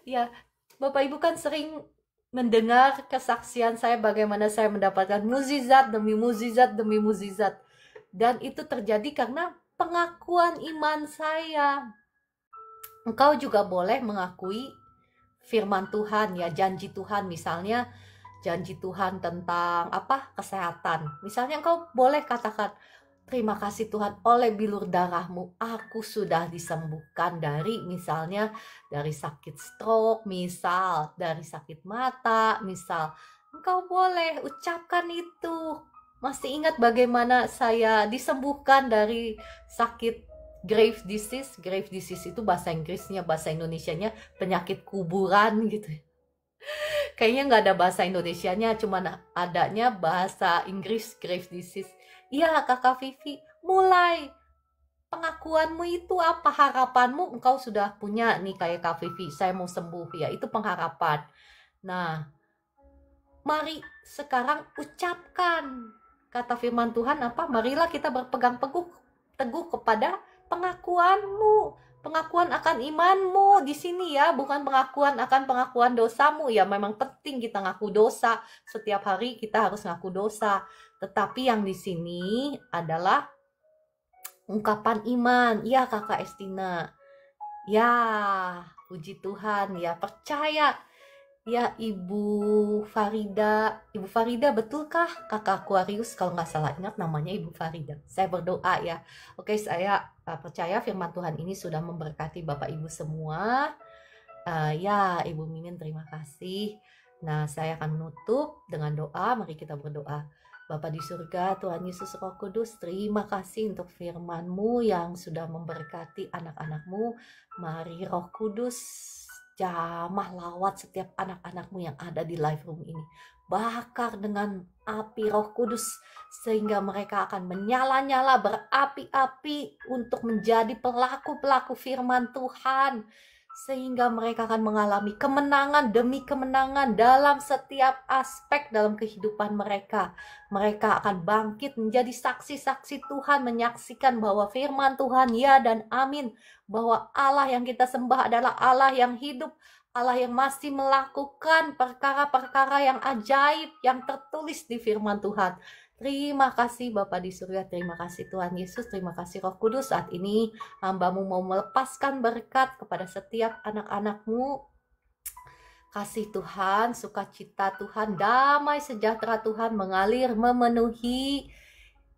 Ya, Bapak Ibu kan sering mendengar kesaksian saya bagaimana saya mendapatkan mukjizat demi mukjizat demi mukjizat. Dan itu terjadi karena pengakuan iman saya. Engkau juga boleh mengakui firman Tuhan ya, janji Tuhan, misalnya janji Tuhan tentang apa? Kesehatan. Misalnya engkau boleh katakan, terima kasih Tuhan, oleh bilur darahmu aku sudah disembuhkan dari misalnya dari sakit stroke, misal dari sakit mata, misal. Engkau boleh ucapkan itu. Masih ingat bagaimana saya disembuhkan dari sakit grave disease? Grave disease itu bahasa Inggrisnya, bahasa Indonesianya penyakit kuburan gitu. Kayaknya nggak ada bahasa Indonesianya, cuman adanya bahasa Inggris, grave disease. Iya Kakak Vivi, mulai pengakuanmu itu apa, harapanmu engkau sudah punya nih kayak Kak Vivi, saya mau sembuh ya, itu pengharapan. Nah, mari sekarang ucapkan kata firman Tuhan apa? Marilah kita berpegang teguh kepada pengakuanmu, pengakuan akan imanmu di sini ya, bukan pengakuan akan pengakuan dosamu ya. Memang penting kita ngaku dosa, setiap hari kita harus ngaku dosa. Tetapi yang di sini adalah ungkapan iman. Ya Kakak Estina. Ya, puji Tuhan ya, percaya. Ya Ibu Farida betulkah Kakak Aquarius? Kalau nggak salah ingat namanya Ibu Farida. Saya berdoa ya. Oke, saya percaya firman Tuhan ini sudah memberkati Bapak Ibu semua. Ya Ibu Mimin terima kasih. Nah saya akan menutup dengan doa. Mari kita berdoa. Bapa di surga, Tuhan Yesus Roh Kudus, terima kasih untuk firman-Mu yang sudah memberkati anak-anak-Mu. Mari Roh Kudus jamah lawat setiap anak-anak-Mu yang ada di live room ini. Bakar dengan api Roh Kudus sehingga mereka akan menyala-nyala berapi-api untuk menjadi pelaku-pelaku firman Tuhan. Sehingga mereka akan mengalami kemenangan demi kemenangan dalam setiap aspek dalam kehidupan mereka. Mereka akan bangkit menjadi saksi-saksi Tuhan, menyaksikan bahwa firman Tuhan ya dan amin. Bahwa Allah yang kita sembah adalah Allah yang hidup, Allah yang masih melakukan perkara-perkara yang ajaib yang tertulis di firman Tuhan. Terima kasih Bapa di surga, terima kasih Tuhan Yesus, terima kasih Roh Kudus. Saat ini hamba-Mu mau melepaskan berkat kepada setiap anak-anak-Mu. Kasih Tuhan, sukacita Tuhan, damai sejahtera Tuhan mengalir memenuhi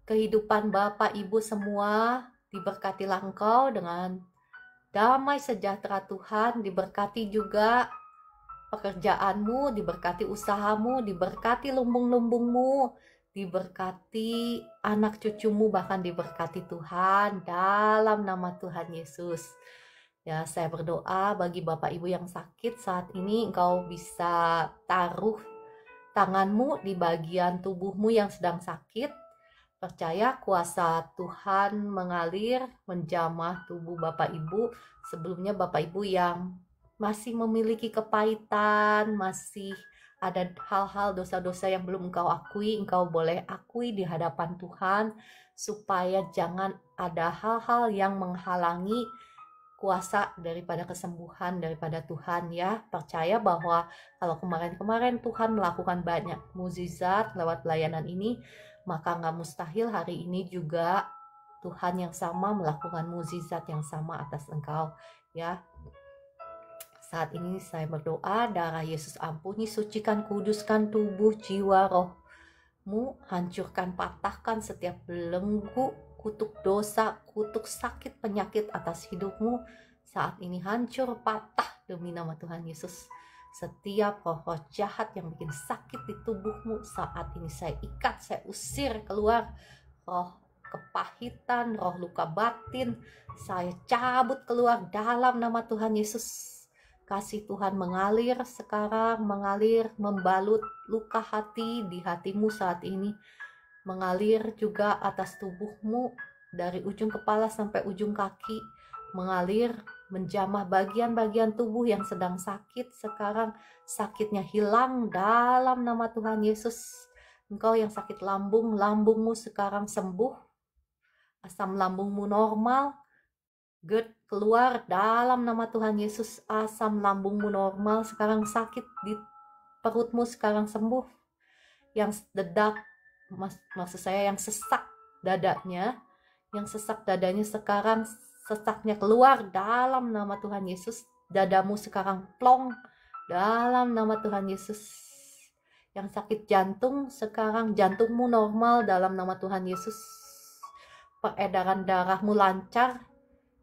kehidupan Bapak Ibu semua. Diberkatilah Engkau dengan damai sejahtera Tuhan, diberkati juga pekerjaanmu, diberkati usahamu, diberkati lumbung-lumbungmu, diberkati anak cucumu, bahkan diberkati Tuhan dalam nama Tuhan Yesus. Ya, saya berdoa bagi Bapak Ibu yang sakit saat ini, Engkau bisa taruh tanganmu di bagian tubuhmu yang sedang sakit. Percaya kuasa Tuhan mengalir, menjamah tubuh Bapak Ibu. Sebelumnya Bapak Ibu yang masih memiliki kepahitan, masih ada hal-hal dosa-dosa yang belum engkau akui, engkau boleh akui di hadapan Tuhan, supaya jangan ada hal-hal yang menghalangi kuasa daripada kesembuhan daripada Tuhan ya. Percaya bahwa kalau kemarin-kemarin Tuhan melakukan banyak mukjizat lewat layanan ini, maka nggak mustahil hari ini juga Tuhan yang sama melakukan mukjizat yang sama atas engkau ya. Saat ini saya berdoa, darah Yesus ampuni, sucikan, kuduskan tubuh, jiwa, rohmu, hancurkan, patahkan setiap belenggu, kutuk dosa, kutuk sakit, penyakit atas hidupmu. Saat ini hancur, patah demi nama Tuhan Yesus. Setiap roh-roh jahat yang bikin sakit di tubuhmu, saat ini saya ikat, saya usir keluar. Roh kepahitan, roh luka batin, saya cabut keluar dalam nama Tuhan Yesus. Kasih Tuhan mengalir sekarang, mengalir, membalut luka hati di hatimu saat ini. Mengalir juga atas tubuhmu, dari ujung kepala sampai ujung kaki. Mengalir, menjamah bagian-bagian tubuh yang sedang sakit. Sekarang sakitnya hilang dalam nama Tuhan Yesus. Engkau yang sakit lambung, lambungmu sekarang sembuh. Asam lambungmu normal. GERD keluar dalam nama Tuhan Yesus. Asam lambungmu normal. Sekarang sakit di perutmu sekarang sembuh. Yang dedak, maksud saya yang sesak dadanya, sekarang sesaknya keluar dalam nama Tuhan Yesus. Dadamu sekarang plong dalam nama Tuhan Yesus. Yang sakit jantung sekarang jantungmu normal dalam nama Tuhan Yesus. Peredaran darahmu lancar.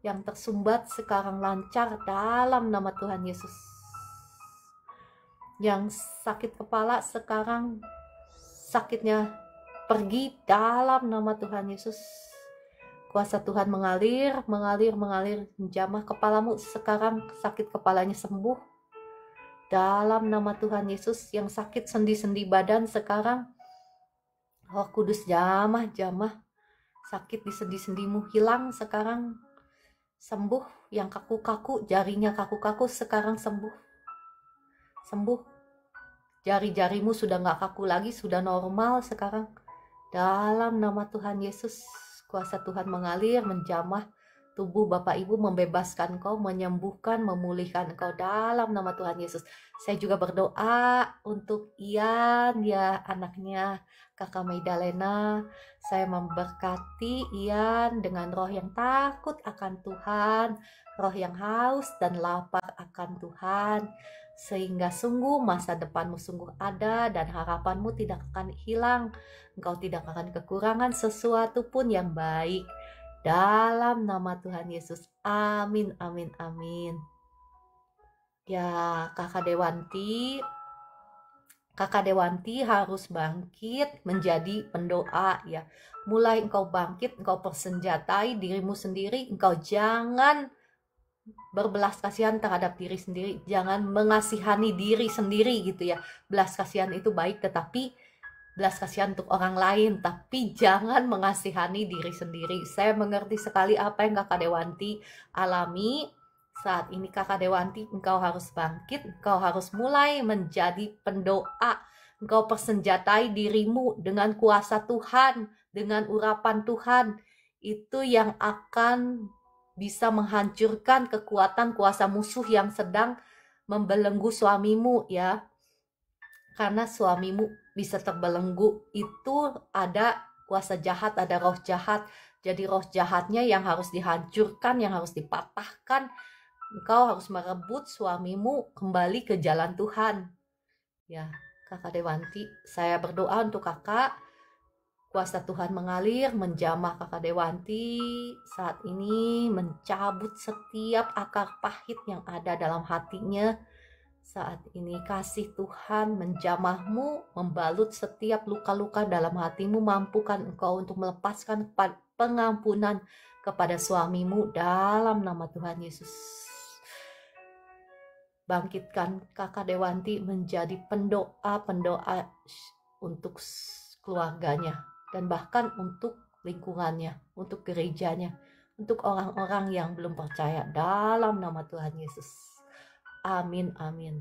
Yang tersumbat sekarang lancar dalam nama Tuhan Yesus. Yang sakit kepala sekarang sakitnya pergi dalam nama Tuhan Yesus. Kuasa Tuhan mengalir, menjamah kepalamu sekarang, sakit kepalanya sembuh dalam nama Tuhan Yesus. Yang sakit sendi-sendi badan sekarang, Roh Kudus jamah sakit di sendi-sendimu hilang sekarang, sembuh. Yang kaku-kaku, jarinya kaku-kaku sekarang sembuh. Jari-jarimu sudah gak kaku lagi, sudah normal sekarang. Dalam nama Tuhan Yesus, kuasa Tuhan mengalir, menjamah tubuh Bapak Ibu, membebaskan kau, menyembuhkan, memulihkan kau dalam nama Tuhan Yesus. Saya juga berdoa untuk Ian, ya anaknya Kakak Maidalena. Saya memberkati Ian dengan roh yang takut akan Tuhan, roh yang haus dan lapar akan Tuhan. Sehingga sungguh masa depanmu sungguh ada dan harapanmu tidak akan hilang. Engkau tidak akan kekurangan sesuatu pun yang baik. Dalam nama Tuhan Yesus. Amin, amin, amin. Ya, Kakak Dewanti harus bangkit menjadi pendoa ya. Mulai engkau bangkit, engkau persenjatai dirimu sendiri. Engkau jangan berbelas kasihan terhadap diri sendiri, jangan mengasihani diri sendiri gitu ya. Belas kasihan itu baik, tetapi belas kasihan untuk orang lain, tapi jangan mengasihani diri sendiri. Saya mengerti sekali apa yang Kakak Dewanti alami saat ini. Kakak Dewanti, engkau harus bangkit, engkau harus mulai menjadi pendoa. Engkau persenjatai dirimu dengan kuasa Tuhan, dengan urapan Tuhan. Itu yang akan bisa menghancurkan kekuatan kuasa musuh yang sedang membelenggu suamimu ya. Karena suamimu bisa terbelenggu, itu ada kuasa jahat, ada roh jahat. Jadi roh jahatnya yang harus dihancurkan, yang harus dipatahkan. Engkau harus merebut suamimu kembali ke jalan Tuhan. Ya, Kakak Dewanti, saya berdoa untuk kakak. Kuasa Tuhan mengalir, menjamah Kakak Dewanti saat ini, mencabut setiap akar pahit yang ada dalam hatinya. Saat ini kasih Tuhan menjamahmu, membalut setiap luka-luka dalam hatimu, mampukan engkau untuk melepaskan pengampunan kepada suamimu dalam nama Tuhan Yesus. Bangkitkan Kakak Dewanti menjadi pendoa untuk keluarganya, dan bahkan untuk lingkungannya, untuk gerejanya, untuk orang-orang yang belum percaya dalam nama Tuhan Yesus. Amin, amin.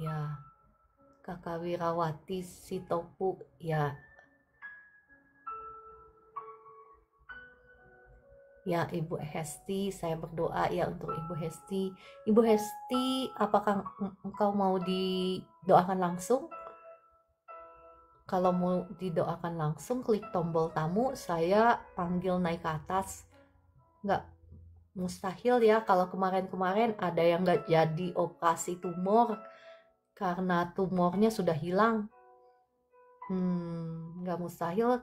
Ya, Kakak Wirawati Sitopu, ya. Ya, Ibu Hesti, saya berdoa ya untuk Ibu Hesti. Ibu Hesti, apakah engkau mau didoakan langsung? Kalau mau didoakan langsung, klik tombol tamu, saya panggil naik ke atas. Nggak mustahil ya, kalau kemarin-kemarin ada yang nggak jadi operasi tumor karena tumornya sudah hilang. Nggak mustahil.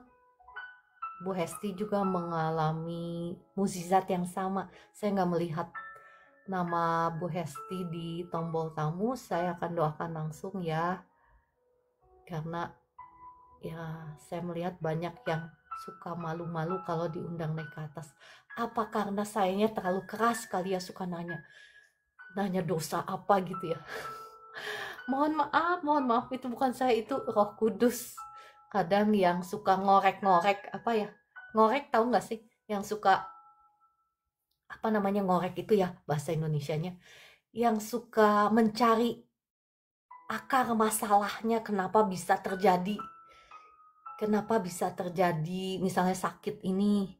Bu Hesti juga mengalami mukjizat yang sama. Saya nggak melihat nama Bu Hesti di tombol tamu. Saya akan doakan langsung ya, karena ya saya melihat banyak yang suka malu-malu kalau diundang naik ke atas. Apa karena sayanya terlalu keras kali ya, suka nanya dosa apa gitu ya. Mohon maaf, itu bukan saya, itu Roh Kudus. Kadang yang suka ngorek-ngorek, apa ya, ngorek tahu nggak sih? Yang suka, apa namanya, ngorek itu ya bahasa Indonesianya. Yang suka mencari akar masalahnya, kenapa bisa terjadi misalnya sakit ini.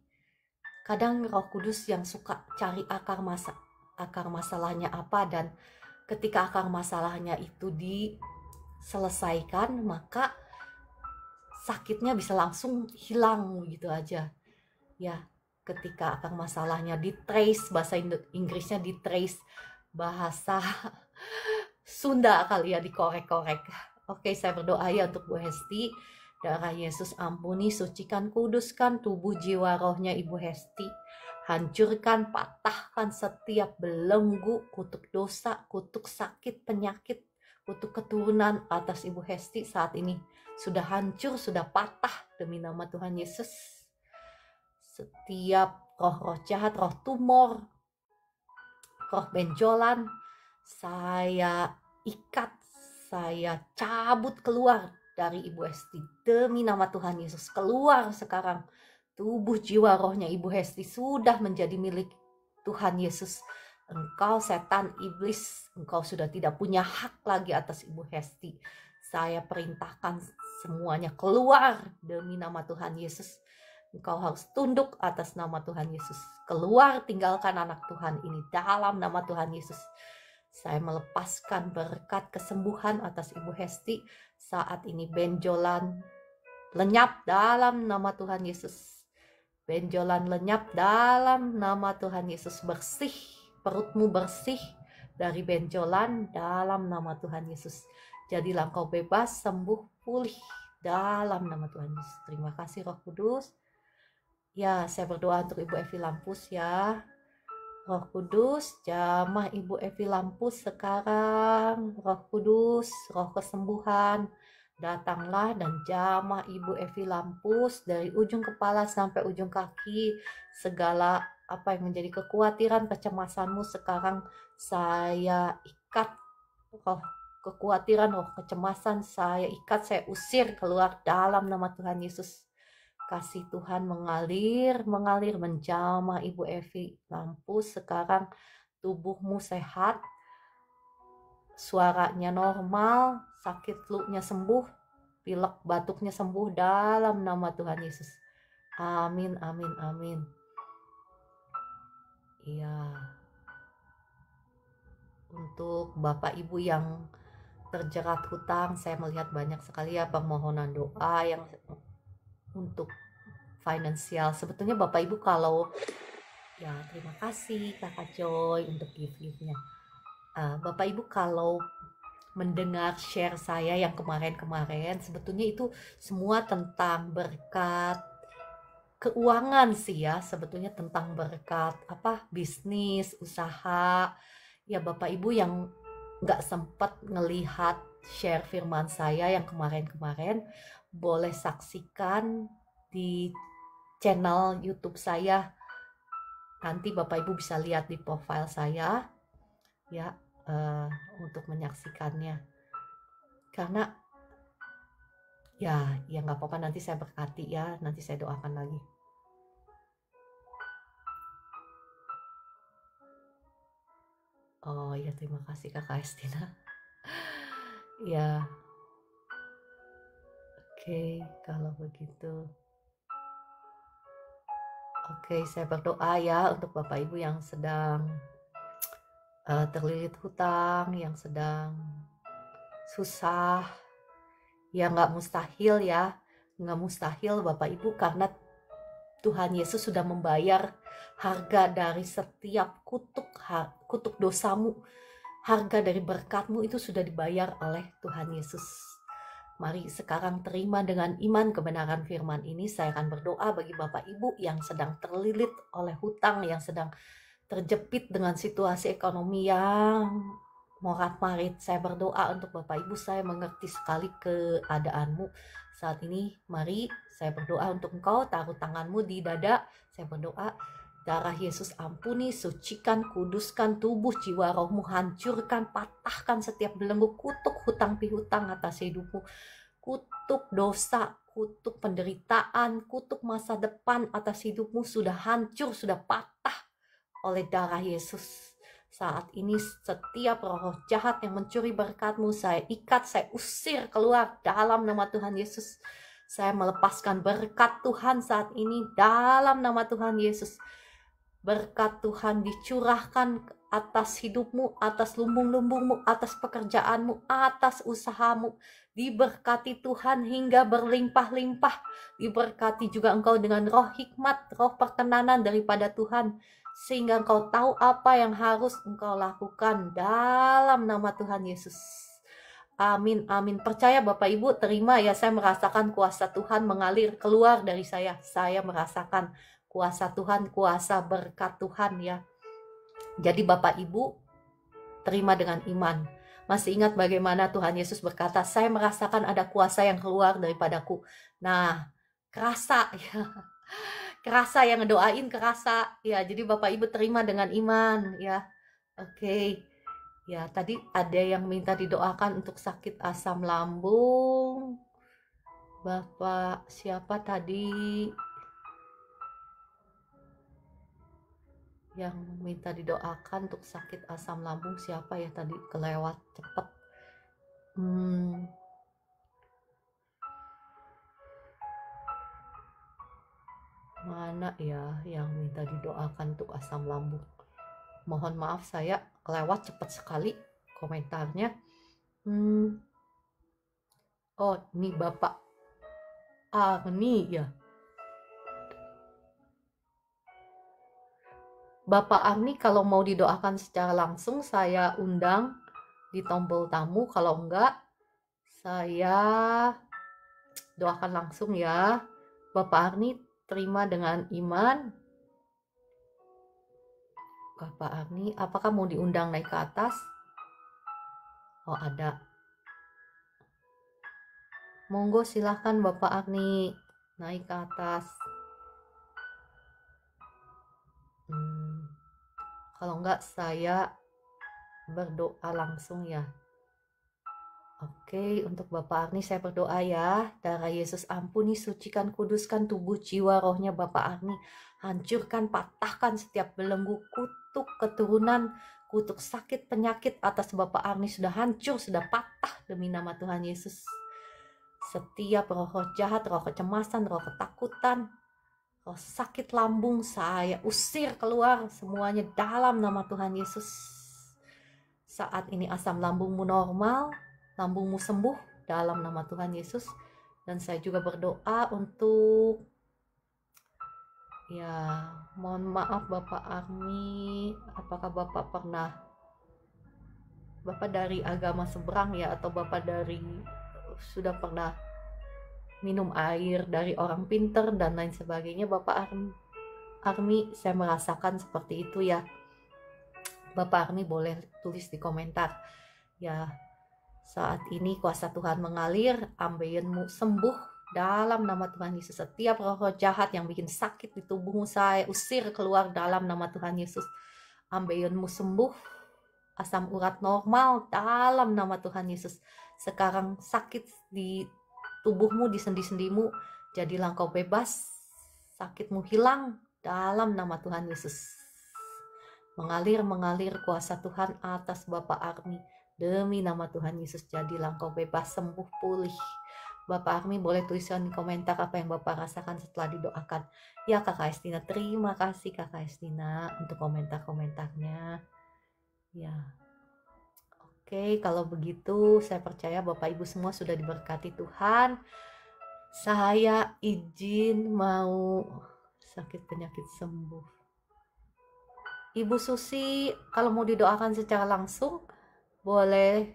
Kadang Roh Kudus yang suka cari akar masalahnya apa, dan ketika akar masalahnya itu diselesaikan, maka sakitnya bisa langsung hilang gitu aja ya. Ketika akar masalahnya ditrace, bahasa Inggrisnya ditrace, bahasa Sunda kali ya dikorek-korek. Oke, saya berdoa ya untuk Bu Hesti. Darah Yesus ampuni, sucikan, kuduskan tubuh, jiwa, rohnya Ibu Hesti. Hancurkan, patahkan setiap belenggu, kutuk dosa, kutuk sakit, penyakit, kutuk keturunan atas Ibu Hesti saat ini. Sudah hancur, sudah patah demi nama Tuhan Yesus. Setiap roh-roh jahat, roh tumor, roh benjolan, saya ikat, saya cabut keluar dari Ibu Hesti demi nama Tuhan Yesus. Keluar sekarang. Tubuh, jiwa, rohnya Ibu Hesti sudah menjadi milik Tuhan Yesus. Engkau setan, iblis, engkau sudah tidak punya hak lagi atas Ibu Hesti. Saya perintahkan semuanya keluar demi nama Tuhan Yesus. Engkau harus tunduk atas nama Tuhan Yesus. Keluar, tinggalkan anak Tuhan ini dalam nama Tuhan Yesus. Saya melepaskan berkat kesembuhan atas Ibu Hesti. Saat ini benjolan lenyap dalam nama Tuhan Yesus. Benjolan lenyap dalam nama Tuhan Yesus. Bersih, perutmu bersih dari benjolan dalam nama Tuhan Yesus. Jadilah engkau bebas, sembuh, pulih dalam nama Tuhan Yesus. Terima kasih Roh Kudus. Ya, saya berdoa untuk Ibu Evi Lampus ya. Roh Kudus, jamah Ibu Evi Lampus sekarang. Roh Kudus, roh kesembuhan, datanglah dan jamah Ibu Evi Lampus dari ujung kepala sampai ujung kaki. Segala apa yang menjadi kekhawatiran, kecemasanmu sekarang saya ikat. Roh kekhawatiran, roh kecemasan saya ikat, saya usir keluar dalam nama Tuhan Yesus. Kasih Tuhan mengalir menjamah Ibu Evi Lampus sekarang. Tubuhmu sehat, suaranya normal, sakit flu-nya sembuh, pilek batuknya sembuh dalam nama Tuhan Yesus. Amin, amin, amin. Iya. Untuk Bapak Ibu yang terjerat hutang, saya melihat banyak sekali ya permohonan doa yang untuk finansial. Sebetulnya Bapak Ibu kalau ya, terima kasih Kakak Joy untuk gift-giftnya. Bapak Ibu kalau mendengar share saya yang kemarin-kemarin, sebetulnya itu semua tentang berkat keuangan sih ya. Sebetulnya tentang berkat bisnis, usaha. Ya Bapak Ibu yang nggak sempat ngelihat share firman saya yang kemarin-kemarin, boleh saksikan di channel YouTube saya. Nanti Bapak Ibu bisa lihat di profil saya ya, untuk menyaksikannya. Karena ya nggak apa-apa, nanti saya berkati ya, nanti saya doakan lagi. Oh ya, terima kasih Kakak Estina. Ya, oke, kalau begitu. Oke, saya berdoa ya untuk Bapak Ibu yang sedang terlilit hutang, yang sedang susah. Ya nggak mustahil ya, nggak mustahil Bapak Ibu, karena Tuhan Yesus sudah membayar harga dari setiap kutuk dosamu. Harga dari berkatmu itu sudah dibayar oleh Tuhan Yesus. Mari sekarang terima dengan iman kebenaran firman ini. Saya akan berdoa bagi Bapak Ibu yang sedang terlilit oleh hutang, yang sedang terjepit dengan situasi ekonomi yang morat-marit. Saya berdoa untuk Bapak Ibu, saya mengerti sekali keadaanmu saat ini. Mari Saya berdoa untuk engkau, taruh tanganmu di dada. Saya berdoa, darah Yesus ampuni, sucikan, kuduskan tubuh, jiwa, rohmu, hancurkan, patahkan setiap belenggu, kutuk hutang pihutang atas hidupmu, kutuk dosa, kutuk penderitaan, kutuk masa depan atas hidupmu sudah hancur, sudah patah oleh darah Yesus. Saat ini setiap roh jahat yang mencuri berkatmu, saya ikat, saya usir keluar dalam nama Tuhan Yesus. Saya melepaskan berkat Tuhan saat ini dalam nama Tuhan Yesus. Berkat Tuhan dicurahkan atas hidupmu, atas lumbung-lumbungmu, atas pekerjaanmu, atas usahamu. Diberkati Tuhan hingga berlimpah-limpah. Diberkati juga engkau dengan roh hikmat, roh perkenanan daripada Tuhan, sehingga engkau tahu apa yang harus engkau lakukan dalam nama Tuhan Yesus. Amin, amin. Percaya Bapak Ibu, terima ya, saya merasakan kuasa Tuhan mengalir keluar dari saya. Saya merasakan kuasa Tuhan, kuasa berkat Tuhan ya. Jadi Bapak Ibu, terima dengan iman. Masih ingat bagaimana Tuhan Yesus berkata, saya merasakan ada kuasa yang keluar daripadaku. Nah, kerasa ya. Kerasa yang ngedoain, kerasa ya. Jadi Bapak Ibu terima dengan iman ya. Oke. Ya, tadi ada yang minta didoakan untuk sakit asam lambung. Bapak siapa tadi yang minta didoakan untuk sakit asam lambung? Siapa ya tadi? Kelewat cepet. Mana ya yang minta didoakan untuk asam lambung? Mohon maaf, saya kelewat cepet sekali komentarnya. Oh, ini Bapak Agni ya. Bapak Agni kalau mau didoakan secara langsung saya undang di tombol tamu. Kalau enggak, saya doakan langsung ya. Bapak Agni terima dengan iman. Bapak Agni, apakah mau diundang naik ke atas? Oh, ada. Monggo silahkan Bapak Agni naik ke atas. Kalau enggak saya berdoa langsung ya. Oke, untuk Bapak Agni saya berdoa ya. Darah Yesus ampuni, sucikan, kuduskan tubuh, jiwa, rohnya Bapak Agni. Hancurkan, patahkan setiap belenggu, kutuk keturunan, kutuk sakit, penyakit atas Bapak Agni sudah hancur, sudah patah demi nama Tuhan Yesus. Setiap roh jahat, roh kecemasan, roh ketakutan, roh sakit lambung saya usir keluar semuanya dalam nama Tuhan Yesus. Saat ini asam lambungmu normal, lambungmu sembuh dalam nama Tuhan Yesus. Dan saya juga berdoa untuk, ya mohon maaf Bapak Agni, apakah Bapak pernah, Bapak dari agama seberang ya, atau Bapak dari sudah pernah minum air dari orang pinter dan lain sebagainya? Bapak Agni, saya merasakan seperti itu ya. Bapak Agni boleh tulis di komentar ya. Saat ini kuasa Tuhan mengalir, ambeyenmu sembuh dalam nama Tuhan Yesus. Setiap roh jahat yang bikin sakit di tubuhmu saya usir keluar dalam nama Tuhan Yesus. Ambeyenmu sembuh, asam urat normal dalam nama Tuhan Yesus. Sekarang sakit di tubuhmu, di sendi-sendimu, jadilah engkau bebas, sakitmu hilang dalam nama Tuhan Yesus. Mengalir kuasa Tuhan atas Bapak Agni. Demi nama Tuhan Yesus, jadilah engkau bebas, sembuh, pulih. Bapak Agni boleh tuliskan di komentar apa yang Bapak rasakan setelah didoakan. Ya Kakak Estina, terima kasih Kakak Estina untuk komentar-komentarnya. Ya. Oke, kalau begitu saya percaya Bapak Ibu semua sudah diberkati Tuhan. Saya izin mau sakit penyakit sembuh. Ibu Susi, kalau mau didoakan secara langsung, boleh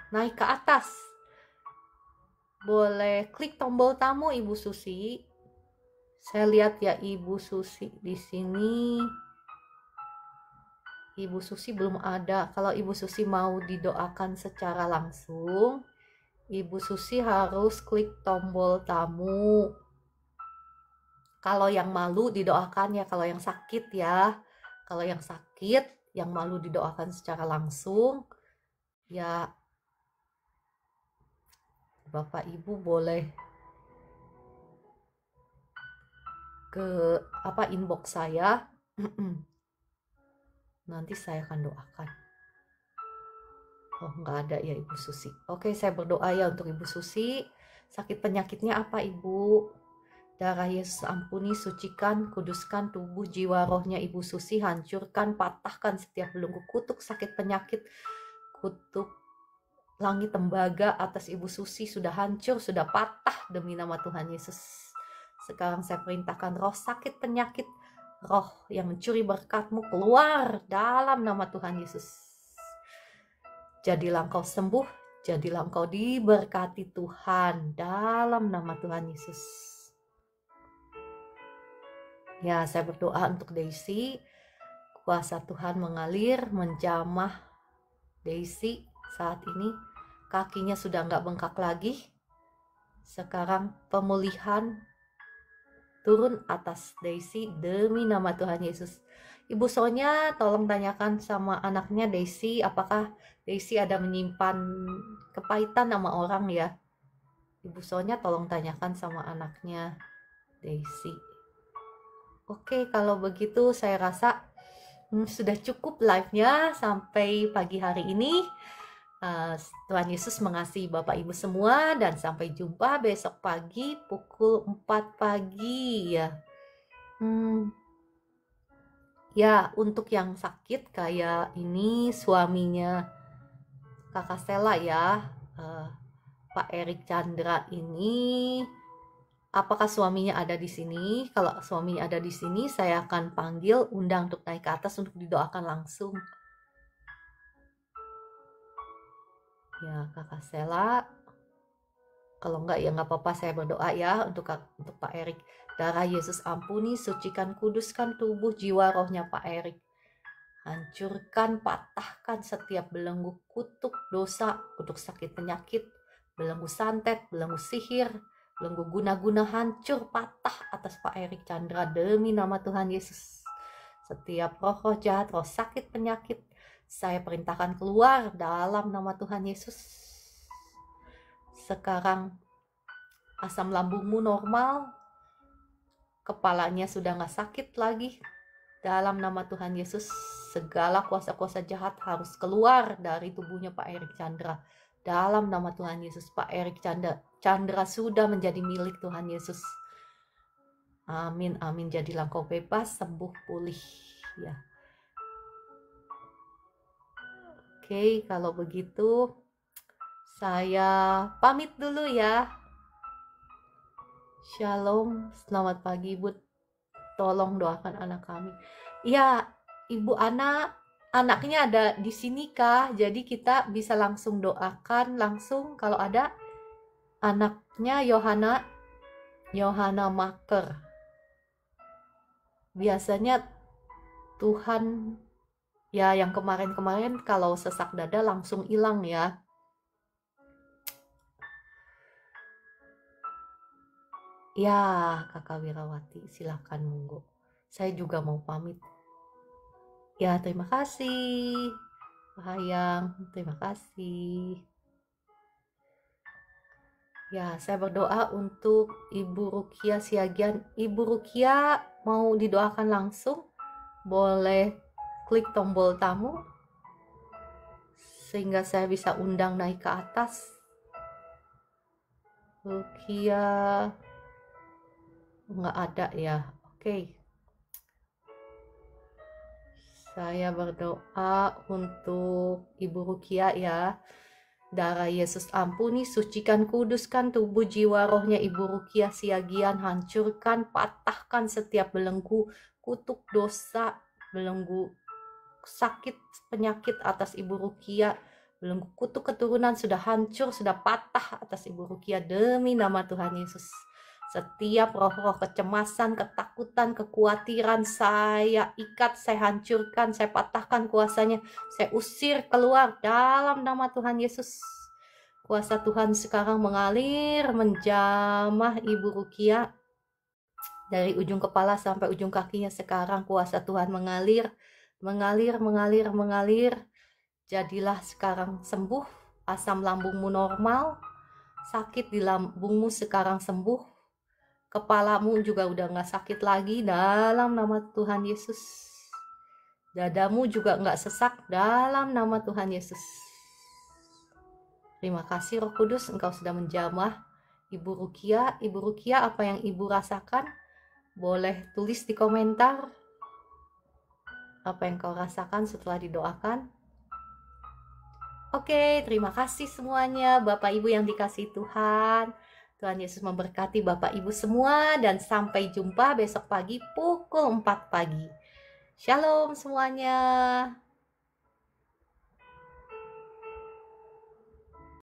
naik ke atas. Boleh klik tombol tamu Ibu Susi. Saya lihat ya Ibu Susi di sini. Ibu Susi belum ada. Kalau Ibu Susi mau didoakan secara langsung, Ibu Susi harus klik tombol tamu. Kalau yang malu didoakan ya, kalau yang sakit ya. Kalau yang sakit, yang malu didoakan secara langsung. Ya, Bapak Ibu boleh ke inbox saya. Nanti saya akan doakan. Oh, nggak ada ya Ibu Susi. Oke, saya berdoa ya untuk Ibu Susi. Sakit penyakitnya apa Ibu? Darah Yesus ampuni, sucikan, kuduskan tubuh, jiwa, rohnya Ibu Susi. Hancurkan, patahkan setiap belenggu, kutuk sakit penyakit, kutuk langit tembaga atas Ibu Susi sudah hancur, sudah patah demi nama Tuhan Yesus. Sekarang saya perintahkan roh sakit penyakit, roh yang mencuri berkat-Mu keluar dalam nama Tuhan Yesus. Jadilah engkau sembuh, jadilah engkau diberkati Tuhan dalam nama Tuhan Yesus. Ya, saya berdoa untuk Daisy. Kuasa Tuhan mengalir, menjamah Daisy saat ini. Kakinya sudah nggak bengkak lagi. Sekarang pemulihan turun atas Daisy demi nama Tuhan Yesus. Ibu Sonya tolong tanyakan sama anaknya Daisy, apakah Daisy ada menyimpan kepahitan sama orang ya. Ibu Sonya tolong tanyakan sama anaknya Daisy. Oke, kalau begitu saya rasa sudah cukup live-nya sampai pagi hari ini. Tuhan Yesus mengasihi Bapak Ibu semua dan sampai jumpa besok pagi pukul 4 pagi ya. Ya, untuk yang sakit kayak ini suaminya Kakak Stella ya, Pak Erik Chandra ini. Apakah suaminya ada di sini? Kalau suaminya ada di sini, saya akan panggil, undang untuk naik ke atas untuk didoakan langsung. Ya, Kakak Stella. Kalau enggak ya nggak apa-apa, saya berdoa ya untuk Pak Erik. Darah Yesus ampuni, sucikan, kuduskan tubuh, jiwa, rohnya Pak Erik. Hancurkan, patahkan setiap belenggu kutuk dosa, kutuk sakit penyakit, belenggu santet, belenggu sihir, belenggu guna-guna hancur, patah atas Pak Erik Chandra demi nama Tuhan Yesus. Setiap roh-roh jahat, roh sakit penyakit, saya perintahkan keluar dalam nama Tuhan Yesus. Sekarang asam lambungmu normal, kepalanya sudah nggak sakit lagi. Dalam nama Tuhan Yesus, segala kuasa-kuasa jahat harus keluar dari tubuhnya Pak Erik Chandra. Dalam nama Tuhan Yesus, Pak Erik Chandra sudah menjadi milik Tuhan Yesus. Amin, amin. Jadilah engkau bebas, sembuh, pulih. Ya. Oke, kalau begitu saya pamit dulu ya. Shalom, selamat pagi Ibu. Tolong doakan anak kami. Ya, Ibu anaknya ada di sini kah? Jadi kita bisa langsung doakan langsung kalau ada anaknya Yohana Maker. Biasanya Tuhan ya yang kemarin-kemarin kalau sesak dada langsung hilang ya. Ya, Kakak Wirawati, silakan monggo. Saya juga mau pamit. Ya, terima kasih. Pak Hayang, terima kasih. Ya, saya berdoa untuk Ibu Rukia Siagian. Ibu Rukia mau didoakan langsung? Boleh klik tombol tamu sehingga saya bisa undang naik ke atas. Rukia nggak ada ya. Oke. Saya berdoa untuk Ibu Rukia ya. Darah Yesus ampuni, sucikan, kuduskan tubuh, jiwa, rohnya Ibu Rukia Siagian. Hancurkan, patahkan setiap belenggu kutuk dosa, belenggu sakit penyakit atas Ibu Rukia. Belenggu kutuk keturunan sudah hancur, sudah patah atas Ibu Rukia demi nama Tuhan Yesus. Setiap roh-roh kecemasan, ketakutan, kekhawatiran saya ikat, saya hancurkan, saya patahkan kuasanya, saya usir keluar dalam nama Tuhan Yesus. Kuasa Tuhan sekarang mengalir, menjamah Ibu Rukia. Dari ujung kepala sampai ujung kakinya sekarang kuasa Tuhan mengalir, mengalir, mengalir, mengalir. Jadilah sekarang sembuh, asam lambungmu normal, sakit di lambungmu sekarang sembuh, kepalamu juga udah gak sakit lagi dalam nama Tuhan Yesus. Dadamu juga gak sesak dalam nama Tuhan Yesus. Terima kasih Roh Kudus, Engkau sudah menjamah Ibu Rukia. Ibu Rukia, apa yang Ibu rasakan? Boleh tulis di komentar apa yang kau rasakan setelah didoakan. Oke, terima kasih semuanya Bapak Ibu yang dikasihi Tuhan. Tuhan Yesus memberkati Bapak Ibu semua dan sampai jumpa besok pagi pukul 4 pagi. Shalom semuanya.